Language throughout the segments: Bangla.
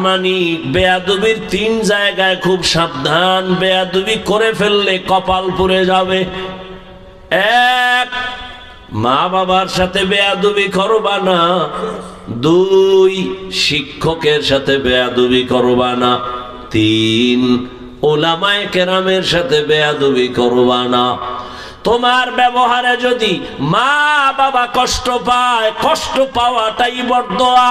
মানে বেয়াদবির তিন জায়গায় খুব সাবধান, বেয়াদবি করে ফেললে কপাল পুড়ে যাবে। এক, মা বাবার সাথে বেয়াদবি করবা না। দুই, শিক্ষকের সাথে বেয়াদবি করবা না। তিন, উলামায়ে কেরামের সাথে বেয়াদবি করবা না। তোমার ব্যবহারে যদি মা বাবা কষ্ট পায়, কষ্ট পাওয়াটাই বরদোয়া।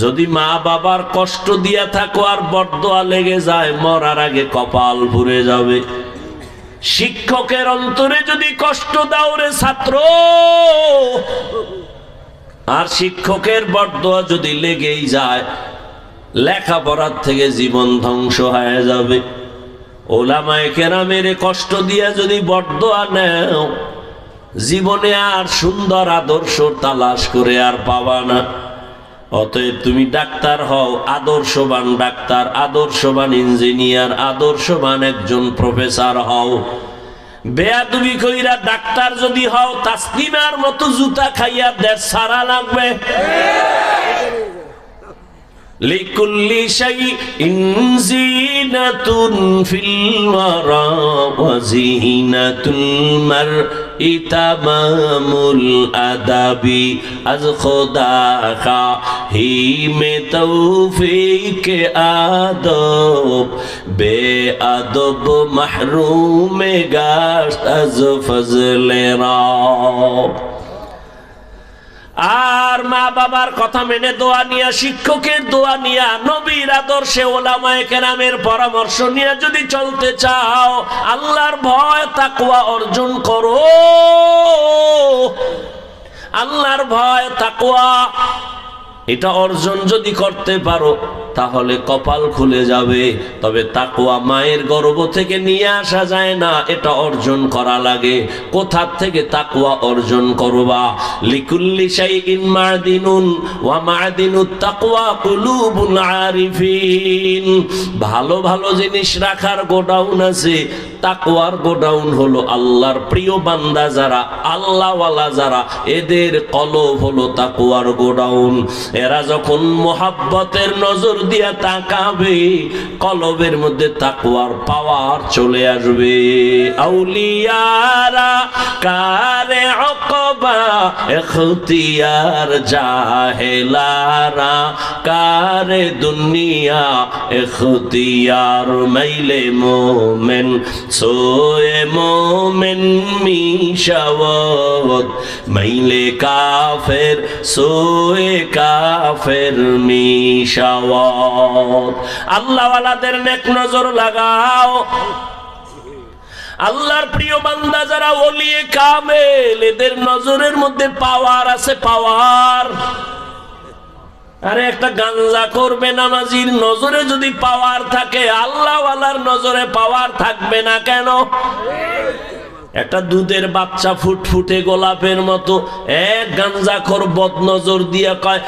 যদি মা বাবার কষ্ট দিয়া থাকো আর বরদোয়া লেগে যায়, মরার আগে কপাল পুড়ে যাবে। শিক্ষকের অন্তরে যদি কষ্ট দাও রে ছাত্র, আর শিক্ষকের বরদোয়া যদি লেগেই যায়, লেখাপড়ার থেকে জীবন ধ্বংস হয়ে যাবে। উলামায়ে কেরামের কষ্ট দিয়া যদি বরদোয়া নেও, জীবনে আর সুন্দর আদর্শ তালাশ করে আর পাবা না। অতএব তুমি ডাক্তার হও, আদর্শবান ডাক্তার, আদর্শবান ইঞ্জিনিয়ার, আদর্শবান একজন প্রফেসর হও। বেয়াদবি কইরা ডাক্তার যদি হও, তাসলিমার মতো জুতা খাইয়া দেশ সারা লাগবে। লিকুল্লি শাইইন জিনাতুন ফিল ওয়ারা ওয়া জিনাতুল মারই তামামুল আদাবি আজ খোদা খাহি মে তৌফিক আদব বেআদব মাহরুম গাশত আজ ফজলে রব। আর মা বাবার কথা মেনে দোয়া নিয়া, শিক্ষকের দোয়া নিয়া, নবীর আদর্শে, উলামায়ে কেরামের পরামর্শ নিয়ে যদি চলতে চাও, আল্লাহর ভয় তাকওয়া অর্জন করো। আল্লাহর ভয় তাকওয়া এটা অর্জন যদি করতে পারো, তাহলে কপাল খুলে যাবে। তবে তাকওয়া মায়ের গর্ভ থেকে নিয়ে আসা যায় না, এটা অর্জন করা লাগে। কোথা থেকে তাকওয়া অর্জন করবা? লিকুল্লি শাইইন মাদিনুন ওয়া মাদিনুত তাকওয়া কুলুবুল আরিফিন। ভালো ভালো জিনিস রাখার গোডাউন আছে, তাকওয়ার গোডাউন হলো আল্লাহর প্রিয় বান্দা যারা, আল্লাহওয়ালা যারা, এদের কলব হলো তাকওয়ার গোডাউন। এরা যখন মোহাব্বতের নজর দিয়া তাকাবে, কলবের মধ্যে তাকওয়ার পাওয়ার চলে আসবে। আউলিয়ারা কারে উকবা ইখতিয়ার, জাহেলারা কারে দুনিয়া ইখতিয়ার। মাইলে মোমেন সোয়ে মোমেন মিশাওয়াত, মাইলে কাফের সোয়ে কাফের মিশাওয়াত। আল্লাহওয়ালাদের নেক নজর লাগাও। আল্লাহর প্রিয় বান্দা যারা, ওলিয়ে কামেল, এদের নজরের মধ্যে পাওয়ার আছে, পাওয়ার। আরে একটা গাঞ্জা করবে নামাজির নজরে যদি পাওয়ার থাকে, আল্লাহওয়ালার নজরে পাওয়ার থাকবে না কেন? একটা দুধের বাচ্চা ফুটফুটে গোলাপের মতো, এক গাঞ্জাখোর বদনজর দিয়া কয়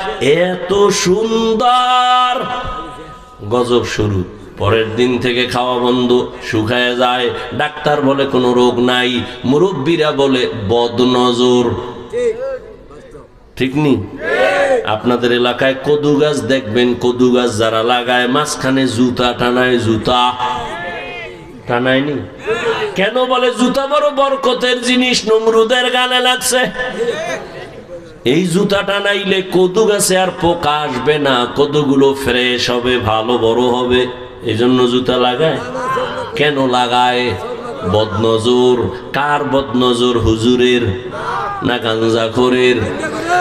এত সুন্দর, গজব শুরু। পরের দিন থেকে খাওয়া বন্ধ, শুকায় যায়। ডাক্তার বলে কোনো রোগ নাই, মুরব্বীরা বলে বদনজর। ঠিক নি? আপনাদের এলাকায় কদু গাছ দেখবেন, কদু গাছ যারা লাগায় মাঝখানে জুতা টানায়, জুতা টানায়নি কেন? বলে জুতা বড় বরকতের জিনিস, নমরুদের গানে লাগছে। এই জুতা টানাইলে কদু গাছে আর পোকা আসবে না, কদুগুলো ফ্রেশ হবে, ভালো বড় হবে। এই জন্য জুতা লাগায়। কেন লাগায়? বদনজর। কার বদনজর? হুজুরের না গাঞ্জাখোরের?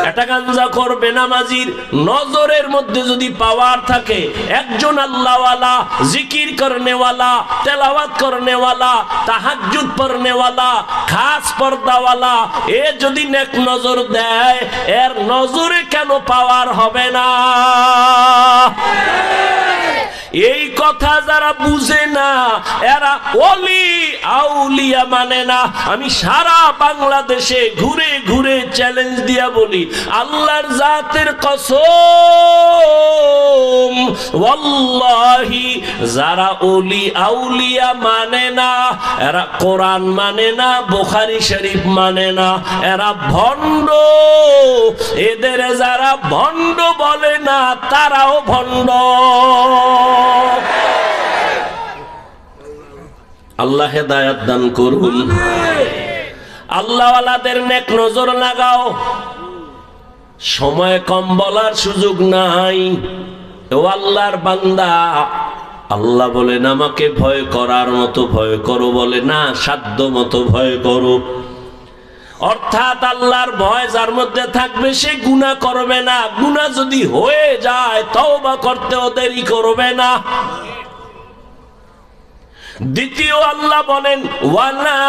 একটা গাঞ্জাখোর বেনামাজির নজরের মধ্যে যদি পাওয়ার থাকে, একজন আল্লাহওয়ালা, জিকির করনেওয়ালা, তেলাওয়াত করনেওয়ালা, তাহাজ্জুদ পড়নেওয়ালা, খাস পর্দাওয়ালা, এ যদি নেক নজর দেয়, এর নজরে কেন পাওয়ার হবে না? এই কথা যারা বুঝে না, এরা ওলি আউলিয়া মানে না। আমি সারা বাংলাদেশে ঘুরে ঘুরে চ্যালেঞ্জ দিয়া বলি, আল্লাহর জাতের কসম, ওয়াল্লাহি যারা ওলি আউলিয়া মানে না, এরা কোরআন মানে না, বুখারী শরীফ মানে না, এরা ভণ্ড। এদের যারা ভণ্ড বলে না তারাও ভণ্ড। আল্লাহ হেদায়েত দান করুন। আল্লাহওয়ালাদের নেক নজর লাগাও। সময় কম, বলার সুযোগ নাই। ও আল্লাহর বান্দা, আল্লাহ বলেন আমাকে ভয় করার মতো ভয় করো, বলে না সাধ্য মতো ভয় করো। অর্থাৎ আল্লাহর ভয় যার মধ্যে থাকবে সে গুনাহ করবে না। গুনাহ যদি হয়ে যায় তওবা করতেও দেরি করবে না। দ্বিতীয় আল্লাহ বলেন ওয়ালা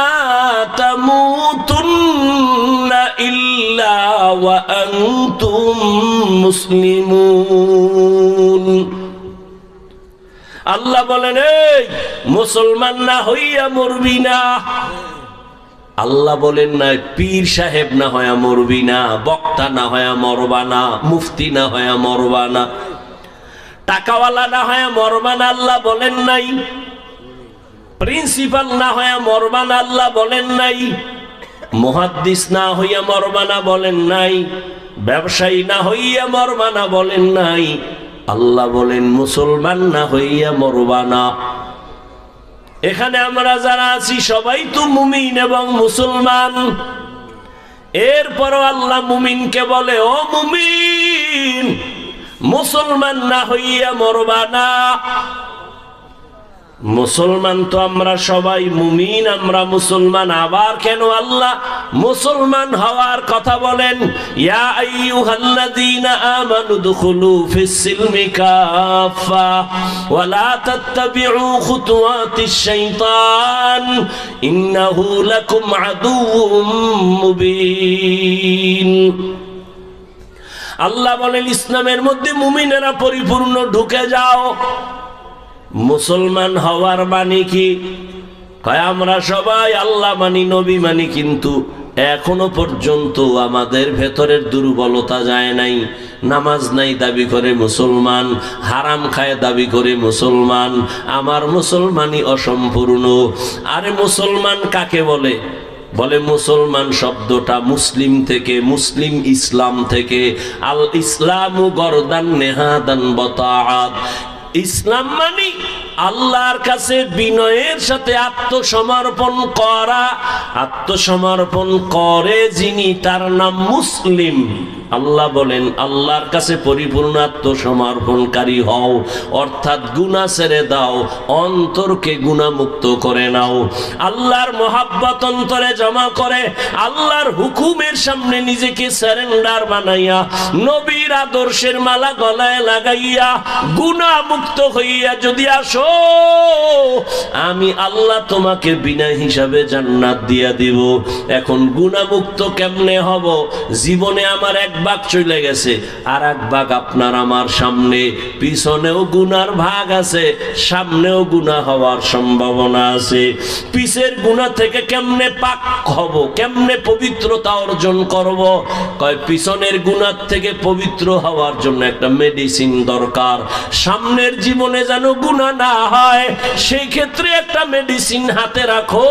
তামুতুন্না ইল্লা ওয়া আনতুম মুসলিমুন। আল্লাহ বলেন এই মুসলমান না হইয়া মরবি না। আল্লাহ বলেন না পীর সাহেব না হইয়া মরবি না, বক্তা না হইয়া মরবা না, মুফতি না হইয়া মরবা না, টাকাওয়ালা না হইয়া মরবা না। আল্লাহ বলেন নাই প্রিন্সিপাল না হইয়া মরবা না। আল্লাহ বলেন নাই মুহাদ্দিস না হইয়া মরবা না, বলেন নাই ব্যবসায়ী না হইয়া মরবা না, বলেন নাই। আল্লাহ বলেন মুসলমান না হইয়া মরবা না। এখানে আমরা যারা আছি সবাই তো মুমিন এবং মুসলমান। এরপরও আল্লাহ মুমিনকে বলে ও মুমিন, মুসলমান না হইয়া মরবা না। মুসলমান তো আমরা সবাই, মুমিন আমরা মুসলমান। আবার কেন আল্লাহ মুসলমান হওয়ার কথা বলেন? ইয়া আইয়ুহাল্লাযীনা আমানু দুখুলু ফিস-সিলমি কাফা ওয়া লা তাত্তাবি'উ খুতুওয়াতিশ শাইতান ইন্নাহু লাকুম আদুউম মুবিন। আল্লাহ বলেন ইসলামের মধ্যে মুমিনেরা পরিপূর্ণ ঢুকে যাও। মুসলমান হওয়ার মানে কি? কয় আমরা সবাই আল্লাহ মানি, নবী মানি, কিন্তু এখনো পর্যন্ত আমাদের ভেতরের দুর্বলতা যায় নাই। নামাজ নাই দাবি করে মুসলমান, হারাম খায় দাবি করে মুসলমান, আমার মুসলমানই অসম্পূর্ণ। আরে মুসলমান কাকে বলে? বলে মুসলমান শব্দটা মুসলিম থেকে, মুসলিম ইসলাম থেকে। আল ইসলামু গরদান নেহাদান বতাআত। ইসলাম মানে আল্লাহর কাছে বিনয়ের সাথে আত্মসমর্পণ করা। আত্মসমর্পণ করে যিনি তার নাম মুসলিম। আল্লাহ বলেন আল্লাহর কাছে পরিপূর্ণ আত্মসমর্পণকারী হও, অর্থাৎ গুনাহ ছেড়ে দাও, অন্তরকে গুনাহমুক্ত করে নাও। আল্লাহর মহাব্বত অন্তরে জমা করে আল্লাহর হুকুমের সামনে নিজেকে সারেন্ডার বানাইয়া, নবীর আদর্শের মালা গলায় লাগাইয়া, গুনাহমুক্ত হইয়া যদি আসো, আমি আল্লাহ তোমাকে বিনা হিসাবে জান্নাত দিয়া দিব। এখন গুনাহমুক্ত কেমনে হব? জীবনে আমার এক ভাগ চলে গেছে, আর এক ভাগ আপনার আমার সামনে, পিছনেও গুনার ভাগ আছে, সামনেও গুনাহ হওয়ার সম্ভাবনা আছে। পিছের গুনাহ থেকে কেমনে পাক হব, কেমনে পবিত্রতা অর্জন করব? কয় পিছনের গুনাহ থেকে পবিত্র হওয়ার জন্য একটা মেডিসিন দরকার। সামনের জীবনে যেন গুনাহ না হয়, সেই ক্ষেত্রে একটা মেডিসিন হাতে রাখো।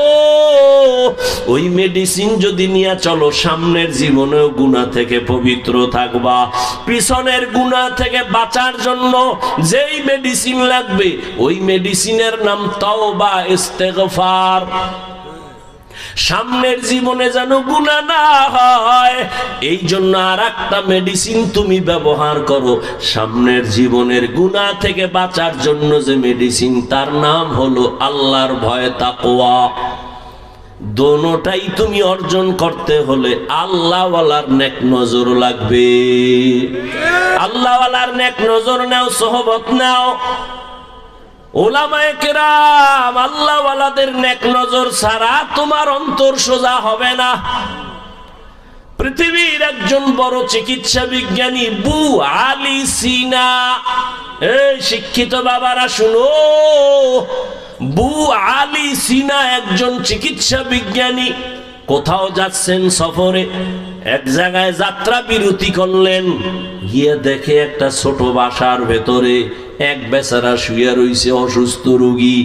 ওই মেডিসিন যদি নিয়ে চলো, সামনের জীবনেও গুনাহ থেকে পবিত্র থাকবা। পিছনের গুনাহ থেকে বাঁচার জন্য যেই মেডিসিন লাগবে, ওই মেডিসিনের নাম তাওবা, ইস্তেগফার। সামনের জীবনে যেন গুনাহ না হয়, এই জন্য আর একটা মেডিসিন তুমি ব্যবহার করো। সামনের জীবনের গুনাহ থেকে বাঁচার জন্য যে মেডিসিন, তার নাম হলো আল্লাহর ভয়, তাকওয়া। দোনোটাই তুমি অর্জন করতে হলে আল্লাহওয়ালার নেক নজর লাগবে। আল্লাহওয়ালার নেক নজর নাও, সোহবত নাও। উলামায়ে কেরাম আল্লাহওয়ালাদের নেক নজর ছাড়া তোমার অন্তর সোজা হবে না। পৃথিবীর একজন বড় চিকিৎসা বিজ্ঞানী বু আলী সিনা, এই শিক্ষিত বাবারা শুনো, বু আলী সিনা একজন চিকিৎসা বিজ্ঞানী। কোথাও যাচ্ছেন সফরে, এক জায়গায় যাত্রা বিরতি করলেন। গিয়ে দেখে একটা ছোট বাসার ভেতরে এক বেচারা শুয়ে রইছে অসুস্থ রোগী,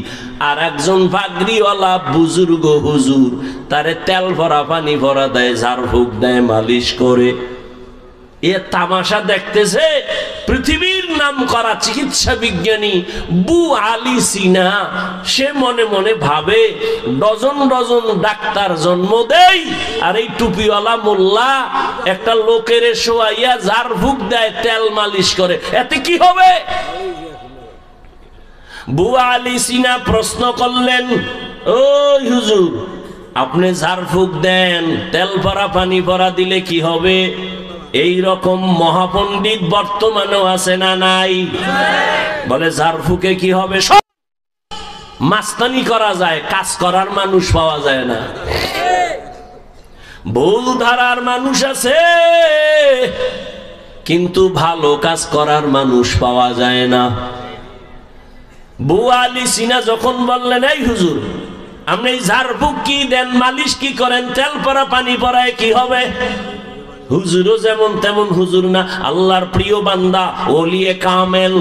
আর একজন পাগড়িওয়ালা বুজুর্গ হুজুর তারে তেল ভরা পানি ভরা দেয়, ঝাড়ফুঁক দেয়, মালিশ করে। এ তামাশা দেখতেছে পৃথিবীর নাম করা চিকিৎসা বিজ্ঞানী বু আলী সিনা। সে মনে মনে ভাবে ডজন ডজন ডাক্তার জন্ম দেয়, আর এই টুপিওয়ালা মোল্লা একটা লোকের শোয়াইয়া ঝাড়ফুঁক দেয়, তেল মালিশ করে, এতে কি হবে? বু আলী সিনা প্রশ্ন করলেন, ও হুজুর, আপনি ঝাড়ফুঁক দেন, তেল ভরা পানি ভরা দিলে কি হবে? এই রকম মহাপণ্ডিত বর্তমানেও আছে না নাই? বলে ঝাড়ফুঁকে কি হবে? সব মাস্তানি করা যায়, কাজ করার মানুষ পাওয়া যায় না। ভুল ধারার মানুষ আছে, কিন্তু ভালো কাজ করার মানুষ পাওয়া যায় না। বু আলী সিনা যখন বললেন, এই হুজুর, আপনি ঝাড়ফুঁক কি দেন, মালিশ কি করেন, তেল পরা পানি পরায় কি হবে? হুজুরও যেমন তেমন হুজুর না, আল্লাহর প্রিয় বান্দা, ওলিয়ে কামেল,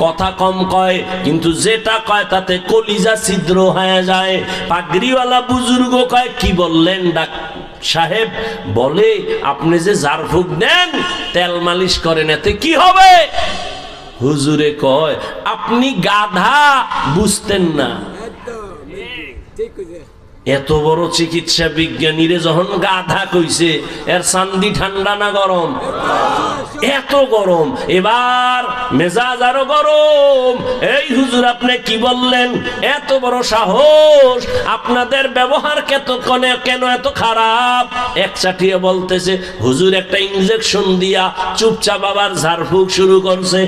কথা কম কয়, কিন্তু যেটা কয় তাতে কলিজা ছিদ্র হয়ে যায়। পাগড়িওয়ালা বুজুর্গ কয়, কি বললেন ডাক সাহেব? বলে, আপনি যে ঝাড়ফুঁক দেন, তেল মালিশ করেন, এতে কি হবে? হুজুরে কয়, আপনি গাধা, বুঝতেন না। এত বড় চিকিৎসা বিজ্ঞানীরে যখন গাধা কইছে, এর চান্দি ঠান্ডা না গরম? এত গরম, এবার মেজাজ আরো গরম। এই হুজুর, আপনি কি বললেন? এত বড় সাহস, আপনাদের ব্যবহার কেন এত খারাপ? এক চাটিয়ে বলতেছে, হুজুর একটা ইনজেকশন দিয়া চুপচাপ আবার ঝাড়ফুঁক শুরু করছে।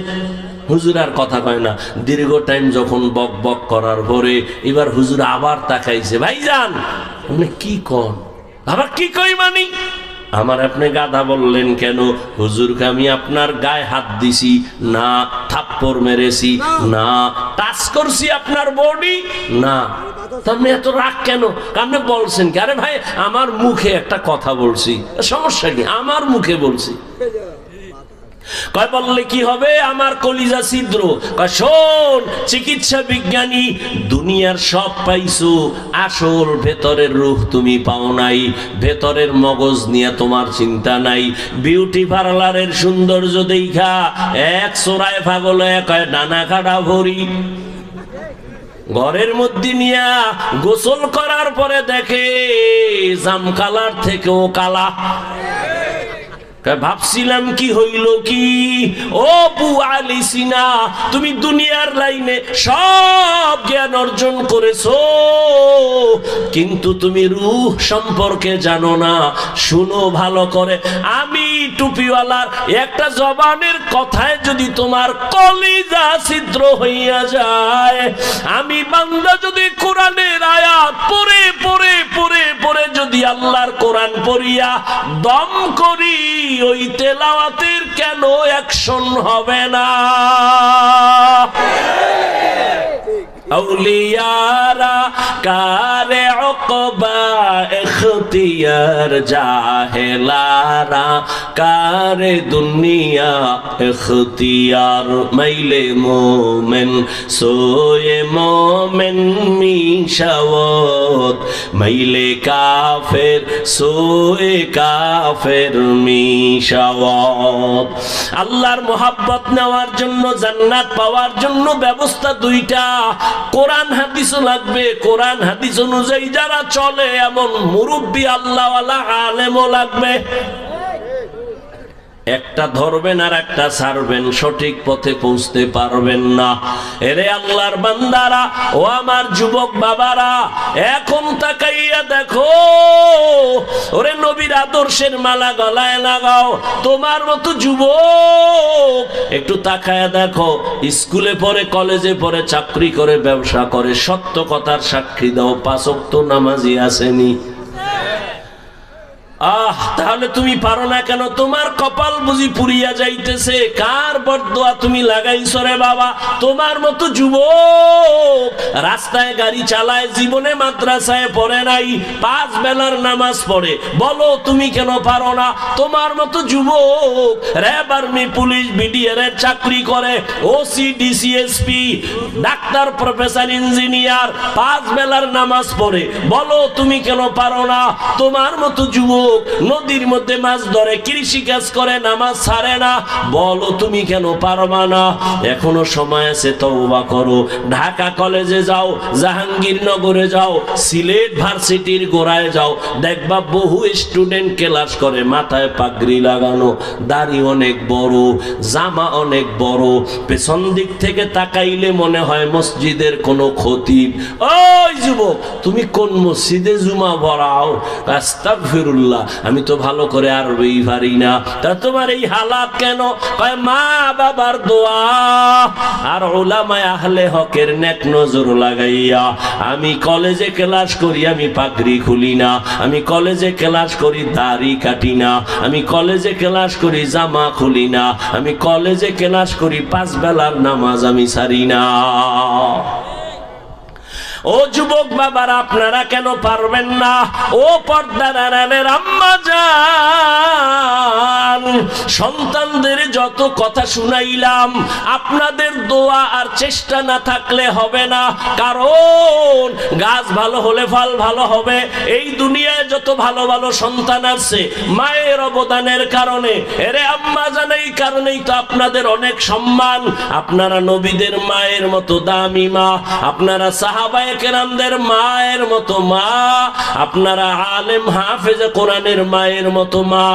হুজুর আর কথা কয় না। দীর্ঘ টাইম যখন বক বক করার পরে এবার হুজুর আবার তাকাইছে, ভাইজান আপনি কি কন? আবার কি কই মানি? আমার আপনি গাধা বললেন কেন? হুজুরকে আমি আপনার গায়ে হাত দিছি না, থাপ্পড় মেরেছি না, টাচ করছি আপনার বডি না, আপনি এত রাগ কেন? আপনি বলছেন কি? আরে ভাই, আমার মুখে একটা কথা বলছি, সমস্যা কি? আমার মুখে বলছি। কয় বললে কি হবে? আমার কলিজা ছিদ্র। কয় শোন, চিকিৎসা বিজ্ঞানী, দুনিয়ার সব পাইছো, আসল ভেতরের রূহ তুমি পাও নাই, ভেতরের মগজ নিয়ে তোমার চিন্তা নাই। বিউটি পার্লারের সৌন্দর্য দেখা এক চোরায় পাগল কয় ডানা কাটা ভরি। ঘরের মধ্যে নিয়া গোসল করার পরে দেখে জাম কালার থেকেও কালা। ভাবছিলাম কি হইল কি? ও বু আলী সিনা, তুমি দুনিয়ার লাইনে সব জ্ঞান অর্জন করেছো, কিন্তু তুমি রূহ সম্পর্কে জানো না। শুনো ভালো করে, আমি টুপিওয়ালার একটা জবানের কথায় যদি তোমার কলিজা ছিদ্র হইয়া যায়, আমি বান্দা যদি কোরআনের আয়াত পড়ে পড়ে পড়ে পড়ে যদি আল্লাহর কোরআন পড়িয়া দম করি, ওই তেলাওয়াতের কেন অ্যাকশন হবে না? আউলিয়ারা কারে উকবা ইখতিয়ার, জাহেলারা কারে দুনিয়া ইখতিয়ার। মাইলে মোমেন সোয়ে মোমেন মিশাওয়াত, মাইলে কাফের সোয়ে কাফের মিশাওয়াত। আল্লাহর মোহাব্বত নেওয়ার জন্য, জান্নাত পাওয়ার জন্য ব্যবস্থা দুইটা, কোরআন হাদিসও লাগবে। কোরআন হাদিস অনুযায়ী যারা চলে এমন মুরব্বী আল্লাহওয়ালা আলেমও লাগবে। একটা ধরবেন আর একটা ছাড়বেন, সঠিক পথে পৌঁছতে পারবেন না। এরে আল্লাহর বান্দারা, ও আমার যুবক বাবারা, এখন তাকাইয়া দেখো, ওরে নবীর আদর্শের মালা গলায় লাগাও। তোমার মতো যুবক একটু তাকায়া দেখো, স্কুলে পড়ে, কলেজে পড়ে, চাকরি করে, ব্যবসা করে, সত্য কথার সাক্ষী দাও, 5 ওয়াক্ত নামাজি আসেনি? তাহলে তুমি পারো না কেন? তোমার কপাল বুঝি পুড়িয়া যাইতেছে। কার বরদোয়া তুমি লাগাইছো রে বাবা? তোমার মতো যুবক রাস্তায় গাড়ি চালায়, জীবনে মাদ্রাসায় পড়ে নাই, 5 বেলার নামাজ পড়ে, বলো তুমি কেন পারো না? তোমার মতো যুবক র্যাব, আর্মি, পুলিশ, বিডিআর এর চাকরি করে, OC, DC SP, doctor, professor, engineer, 5 বেলার নামাজ পড়ে, বলো তুমি কেন পারো না? তোমার মতো যুবক নদীর মধ্যে মাছ ধরে, কৃষি কাজ করে, নামাজ ছাড়ে না, বলো তুমি কেন পারবা না? এখনো সময় আছে, তওবা করো। ঢাকা কলেজে যাও, জাহাঙ্গীরনগরে যাও, সিলেট ভার্সিটির গোড়ায় যাও, দেখবা বহু স্টুডেন্ট ক্লাস করে, মাথায় পাগড়ি লাগানো, দাড়ি অনেক বড়, জামা অনেক বড়, পেছন দিক থেকে তাকাইলে মনে হয় মসজিদের কোনো খতিব। ওই যুবক, তুমি কোন মসজিদে জুমা পড়াও? আস্তাগফিরুল্লাহ, আমি তো ভালো করে আরবি পারি না। তা তোমার এই হালাত কেন? কয় মা বাবার দোয়া আর উলামায়ে আহলে হকের নেক নজর লাগাইয়া। আমি কলেজে ক্লাস করি, আমি পাগড়ি খুলি না। আমি কলেজে ক্লাস করি, দাড়ি কাটি না। আমি কলেজে ক্লাস করি, জামা খুলি না। আমি কলেজে ক্লাস করি, 5 বেলার নামাজ আমি ছাড়ি না। ও যুবক বাবারা, আপনারা কেন পারবেন না? ও পর্দার আড়ালের আম্মা জান, সন্তানদের যত কথা শুনাইলাম, আপনাদের দোয়া আর চেষ্টা না থাকলে হবে না। কারণ গাছ ভালো হলে ফল ভালো হবে। এই দুনিয়ায় যত ভালো ভালো সন্তান আছে, মায়ের অবদানের কারণে। এরে আম্মা জান, এই কারণেই তো আপনাদের অনেক সম্মান। আপনারা নবীদের মায়ের মতো দামি মা, আপনারা সাহাবায়ে কেরামদের মায়ের মতো মা, আপনারা আলেম হাফেজে কোরআনের মায়ের মতো মা।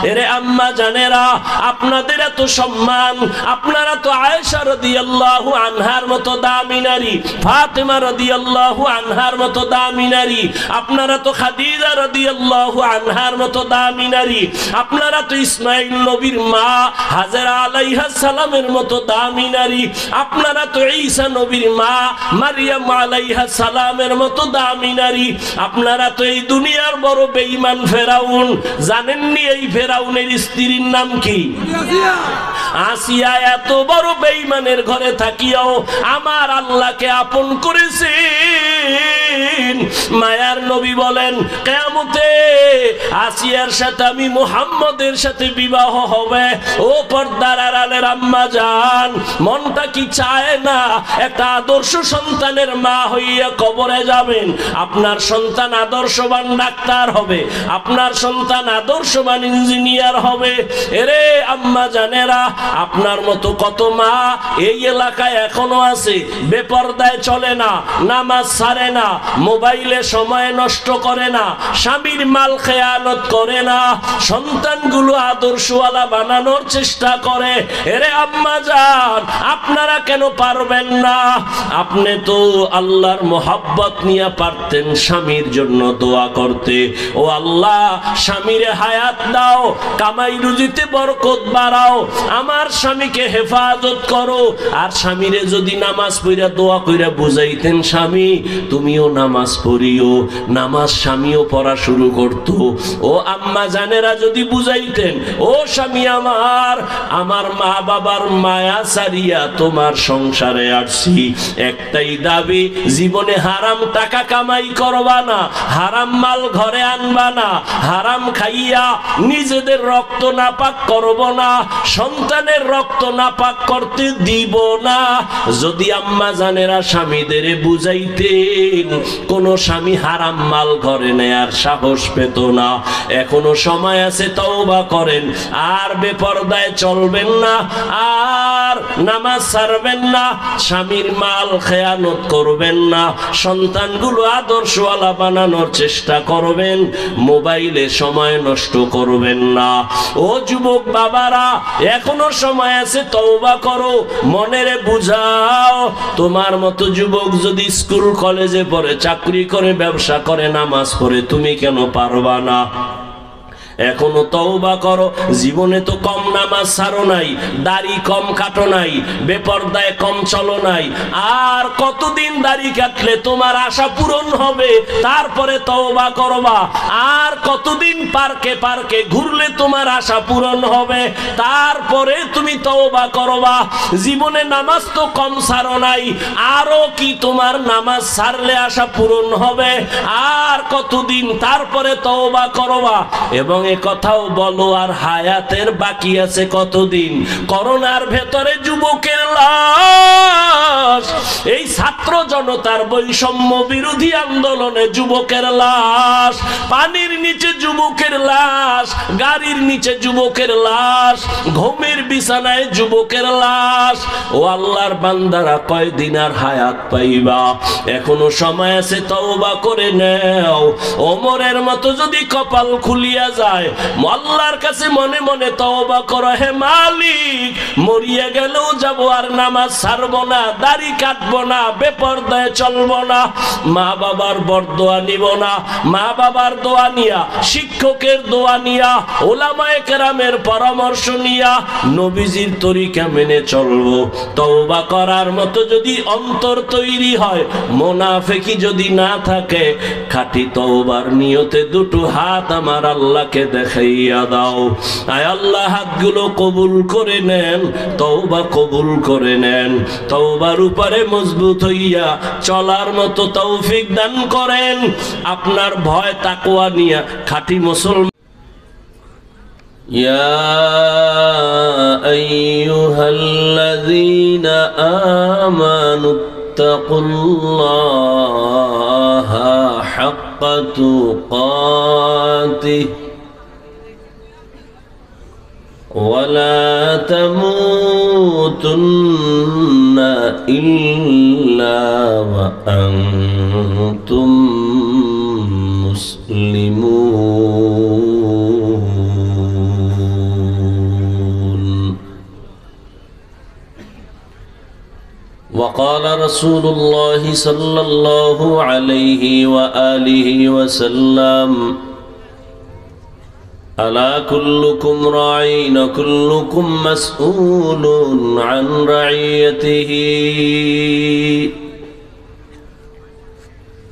এরে আম্মা জানেরা, আপনাদের এত সম্মান। আপনারা তো আয়েশা রাদিয়াল্লাহু আনহার মতো দামি নারী, ফাতেমা রাদিয়াল্লাহু আনহার মতো দামি নারী, আপনারা তো খাদিজা রাদিয়াল্লাহু আনহার মতো দামি নারী, আপনারা তো ইসমাইল নবীর মা হাজেরা আলাইহিস সালামের মতো দামি নারী, আপনারা তো ঈসা নবীর মা মারিয়াম আলাইহিস সালামের মতো দামি নারী। আপনারা তো এই দুনিয়ার বড় বেঈমান ফেরাউন। জানেননি এই ফেরাউনের স্ত্রীর নাম কি? আসিয়া। এত বড় বেঈমানের ঘরে থাকিয়াও আমার আল্লাহকে আপন করেছেন। মায়ার নবী বলেন, কিয়ামতে আসিয়ার সাথে আমি মুহাম্মদের সাথে বিবাহ হবে। ও পর্দার আড়ালের আম্মা জান, মনটা কি চায় না একটা আদর্শ সন্তানের মা হইয়া কবরে যাবেন? আপনার সন্তান আদর্শবান ডাক্তার হবে, আপনার সন্তান আদর্শবান ইঞ্জিনিয়ার হবে। এরে আম্মা জানেরা, আপনার মতো কত মা এই এলাকায় এখনো আছে, বেপরদায় চলে না, নামাজ ছাড়ে না, মোবাইলে সময় নষ্ট করে না, স্বামীর মাল খেয়ানত করে না, সন্তানগুলো আদর্শওয়ালা বানানোর চেষ্টা করে। এরে আম্মা জান, আপনারা কেন পারবেন না? আপনি তো আল্লাহর মোহাব্বত নিয়ে পারতেন স্বামীর জন্য দোয়া করতে। ও আল্লাহ, স্বামীরে হায়াত দাও, কামাই রুজিতে বরকত বাড়াও, আমার স্বামীকে হেফাজত করো। আর স্বামীরে যদি নামাজ পড়া দোয়া কইরা বুঝাইতেন, স্বামী তুমিও নামাজ পড়িও, নামাজ স্বামীও পড়া শুরু করতো। ও আম্মা জানেরা যদি বুঝাইতেন, ও স্বামী আমার মা বাবার মায়া সারিয়া তোমার সংসারে আসছি, একটাই দাবি, জীবনে হারাম টাকা কামাই করবা না, হারাম মাল ঘরে আনবা না, হারাম খাইয়া নিজেদের রক্ত নাপাক করব না, সন্তানের রক্ত নাপাক করতে দিব না। যদি আম্মা জানেরা স্বামীদের বুঝাইতেন, কোন স্বামী হারাম মাল ঘরে নেয়ার সাহস পেত না। এখনো সময় আছে, তওবা করেন, আর বেপরদায় চলবেন না, আর নামাজ ছাড়বেন না, স্বামীর মাল খেয়ানত করবেন না, সন্তানগুলো আদর্শওয়ালা বানানোর চেষ্টা করবেন, মোবাইলে সময় নষ্ট করবেন না। ও যুবক বাবারা, এখনো সময় আছে, তওবা করো, মনেরে বুঝাও। তোমার মতো যুবক যদি স্কুল কলেজে পড়ে, চাকরি করে, ব্যবসা করে, নামাজ পড়ে, তুমি কেন পারবা না? এখনো তওবা করো। জীবনে তো কম নামাজ ছাড়ো নাই, দাড়ি কম কাটো নাই, বেপরদায় কম চলো নাই। আর কতদিন দাড়ি কাটলে তোমার আশা পূরণ হবে তারপরে তওবা করবা? আর কতদিন পার্কে পার্কে ঘুরলে তোমার আশা পূরণ হবে তারপরে তুমি তওবা করবা? জীবনে নামাজ তো কম ছাড়ো নাই, আরো কি তোমার নামাজ ছাড়লে আশা পূরণ হবে? আর কতদিন তারপরে তওবা করবা? এবং এ কথাও বলো, আর হায়াতের বাকি আছে কতদিন? করোনার ভেতরে যুবকের লাশ, এই ছাত্র জনতার বৈষম্য বিরোধী আন্দোলনে যুবকের লাশ, পানির নিচে যুবকের লাশ, গাড়ির নিচে যুবকের লাশ, ঘুমের বিছানায় যুবকের লাশ। ও আল্লাহর বান্দারা, কয়দিন আর হায়াত পাইবা? এখনো সময় আছে, তওবা করে নাও। ওমরের মতো যদি কপাল খুলিয়া যায়, আল্লাহর কাছে মনে মনে তওবা করো, হে মালিক, মরিয়া গেলেও যাব, আর নামাজ ছাড়বো না, দাড়ি কাটবো না, বেপরদায় চলবো না, মা বাবার বরদোয়া নিব না, মা বাবার দোয়া নিয়া, শিক্ষকের দোয়া নিয়া, ওলামায়ে কেরামের পরামর্শ নিয়া নবীজির তরিকা মেনে চলবো। তওবা করার মতো যদি অন্তর তৈরি হয়, মুনাফিকি যদি না থাকে, খাঁটি তওবার নিয়তে দুটো হাত আমার আল্লাহকে দেখাইয়া দাও। আয় আল্লাহ, হাতগুলো কবুল করে নেন, তওবা কবুল করে নেন। তওবার উপরে মজবুত হইয়া চলার মতো তৌফিক দান করেন। আপনার ভয় তাকওয়া নিয়া খাঁটি মুসলমান। ইয়া আইয়ুহাল্লাযীনা আমানু ইত্তাকুল্লাহা হাক্কা তুকাতিহি ولا تموتن إلا وأنتم مسلمون. وقال رسول الله صلى الله عليه وآله وسلم: ألا كلكم راعٍ وكلكم مسؤول عن رعيته،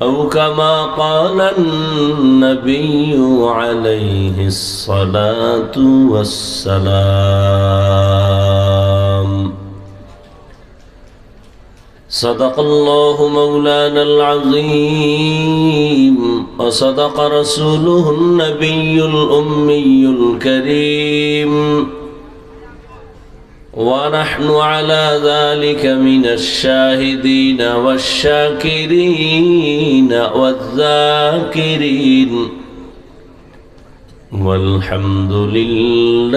أو كما قال النبي عليه الصلاة والسلام. صدق الله مولانا العظيم، وصدق رسوله النبي الأمي الكريم، ونحن على ذلك من الشاهدين والشاكرين والذاكرين، والحمد لله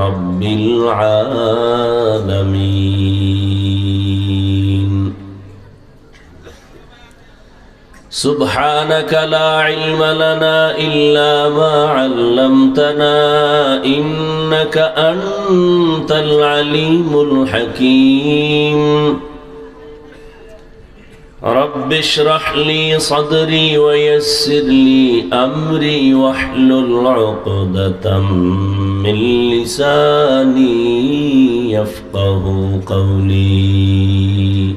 رب العالمين. سبحانك لا علم لنا إلا ما علمتنا، إنك أنت العليم الحكيم. رب اشرح لي صدري ويسر لي أمري واحلل عقدة من لساني يفقه قولي.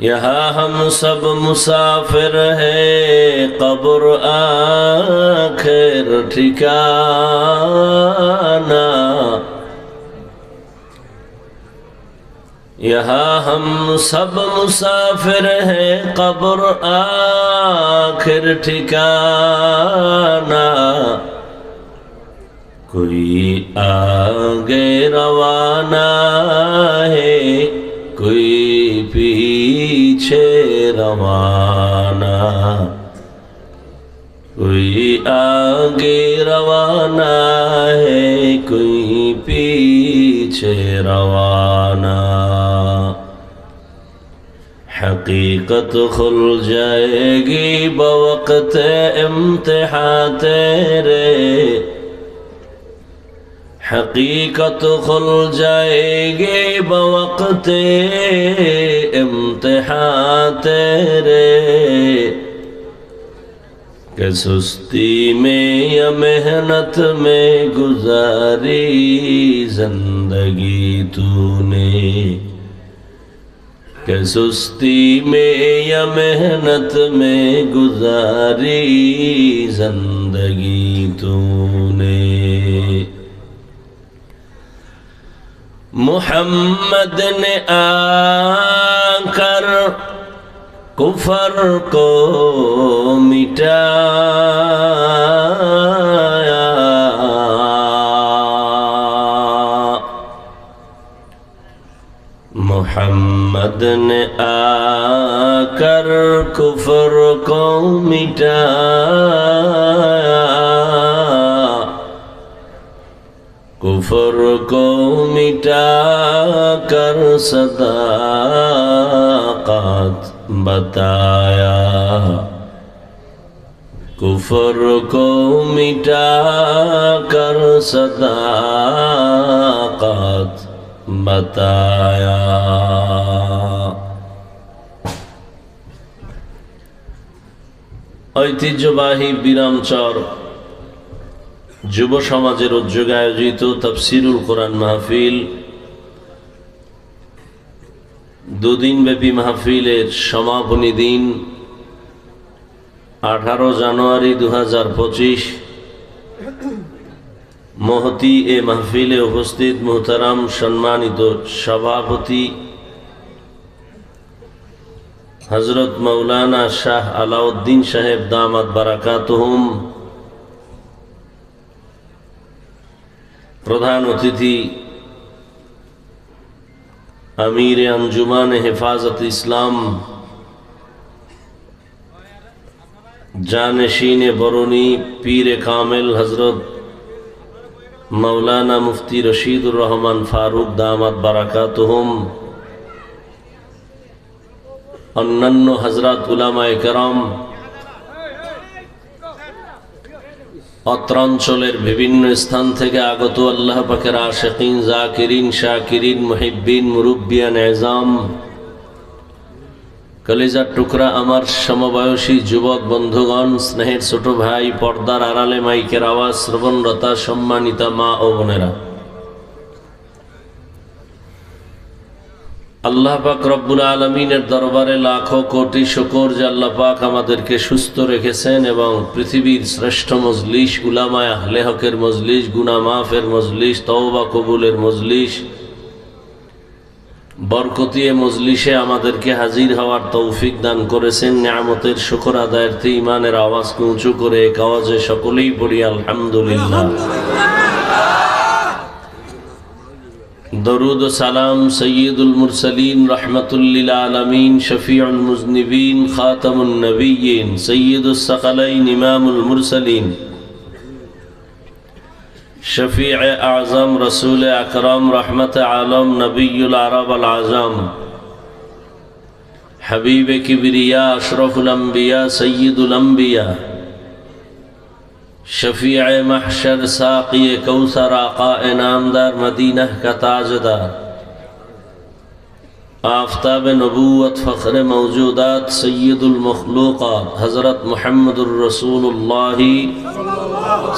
यहाँ हम सब मुसाफिर हैं, कब्र आखिर ठिकाना। यहाँ हम सब मुसाफिर हैं, कब्र आखिर ठिकाना। कोई आगे रवाना है, कोई पीछे रवाना, कोई आगे रवाना है, कोई पीछे रवाना। हकीकत खुल जाएगी बवक्त इम्तिहान तेरे, हकीकत खुल जाएगी बवक़्ते इम्तिहान तेरे। کہ سستی میں یا محنت میں گزاری زندگی تو نے کہ سستی میں یا محنت میں گزاری زندگی تو نے محمد نے آ کر کفر کو مٹایا محمد نے آ کر کفر کو مٹایا کفر کو مٹا کر صداقت بتایا کفر کو مٹا کر صداقت بتایا ঐতিহ্যবাহী বিরামচর যুব সমাজের উদ্যোগে আয়োজিত তাফসীরুল কোরআন মাহফিল দুদিন ব্যাপী মাহফিলের সমাপনী দিন 18 জানুয়ারি 2025 মহতি এ মাহফিলে উপস্থিত মুহতারাম সম্মানিত সভাপতি হযরত মাওলানা শাহ আলাউদ্দিন সাহেব দামাত বারাকাতুহুম প্রধান অতিথি আমির আঞ্জুমান হেফাজত ইসলাম জানশীন বরুণী পীর কামেল হযরত মাওলানা মুফতি রশিদুর রহমান ফারুক দামাত বারাকাতুহুম অন্যান্য হযরত উলামায়ে কেরাম অত্রাঞ্চলের বিভিন্ন স্থান থেকে আগত আল্লাহ পাকের আশিকিন জাকিরিন শাকিরিন মুহিব্বিন মুরব্বিয়ান এজাম কলিজার টুকরা আমার সমবয়সী যুবক বন্ধুগণ স্নেহের ছোট ভাই পর্দার আড়ালে মাইকের আওয়াজ শ্রবণরতা সম্মানিতা মা ও বোনেরা আল্লাহ পাক রব্বুল আলামিনের দরবারে লাখো কোটি শুকর যে আল্লাহ পাক আমাদেরকে সুস্থ রেখেছেন এবং পৃথিবীর শ্রেষ্ঠ মজলিস উলামায়ে আহলে হকের মজলিস গুনাহ মাফের মজলিস তওবা কবুলের মজলিস বরকতি এ মজলিসে আমাদেরকে হাজির হওয়ার তৌফিক দান করেছেন নিয়ামতের শুকর আদায়ার্থে ঈমানের আওয়াজকে উঁচু করে এক আওয়াজে সকলেই পড়ি আলহামদুলিল্লাহ दरूद सलाम सय्यदुल मुरसलीन रहमतुल लिल आलमीन शफीउल मुज़निबीन खातमुन नबिय्यीन सय्यदुस सकलैन इमामुल मुरसलीन शफीअ आज़म रसूल अकरम रहमत आलम नबियुल अरब अल आज़म हबीब किबरिया अशरफुल अंबिया सय्यदुल अंबिया शफीअ महशर साक़ी कौसर आक़ा नामदार मदीना का ताजदार आफ़ताब नबूवत फ़ख्र मौजूदात सय्यदुल मखलूक़ात हज़रत मुहम्मदुर रसूलुल्लाह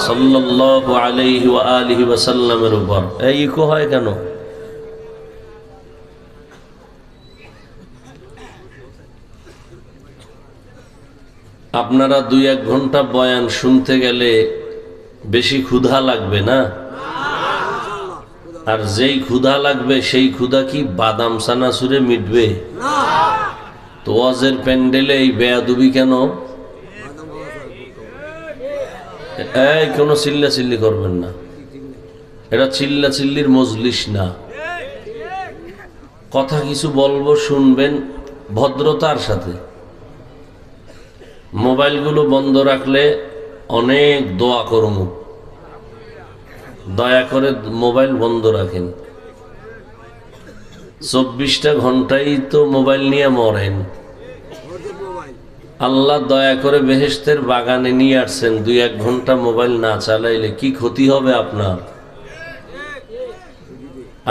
सल्लल्लाहु अलैहि व आलिहि वसल्लमेर ऊपर এই কো হয় কেন আপনারা 2-1 ঘন্টা বয়ান শুনতে গেলে বেশি ক্ষুধা লাগবে না আর যেই ক্ষুধা লাগবে সেই ক্ষুধা কি বাদাম সানাসুরে মিটবে না তো ওয়াজের প্যান্ডেলে এই বেয়াদবি কেন এই কোনো চিল্লাচিল্লি করবেন না এটা চিল্লাচিল্লির মজলিস না কথা কিছু বলবো শুনবেন ভদ্রতার সাথে মোবাইলগুলো বন্ধ রাখলে অনেক দোয়া করব দয়া করে মোবাইল বন্ধ রাখেন 24টা ঘন্টাই তো মোবাইল নিয়ে মরেন আল্লাহ দয়া করে বেহেশতের বাগানে নিয়ে আসছেন 2-1 ঘন্টা মোবাইল না চালাইলে কি ক্ষতি হবে আপনার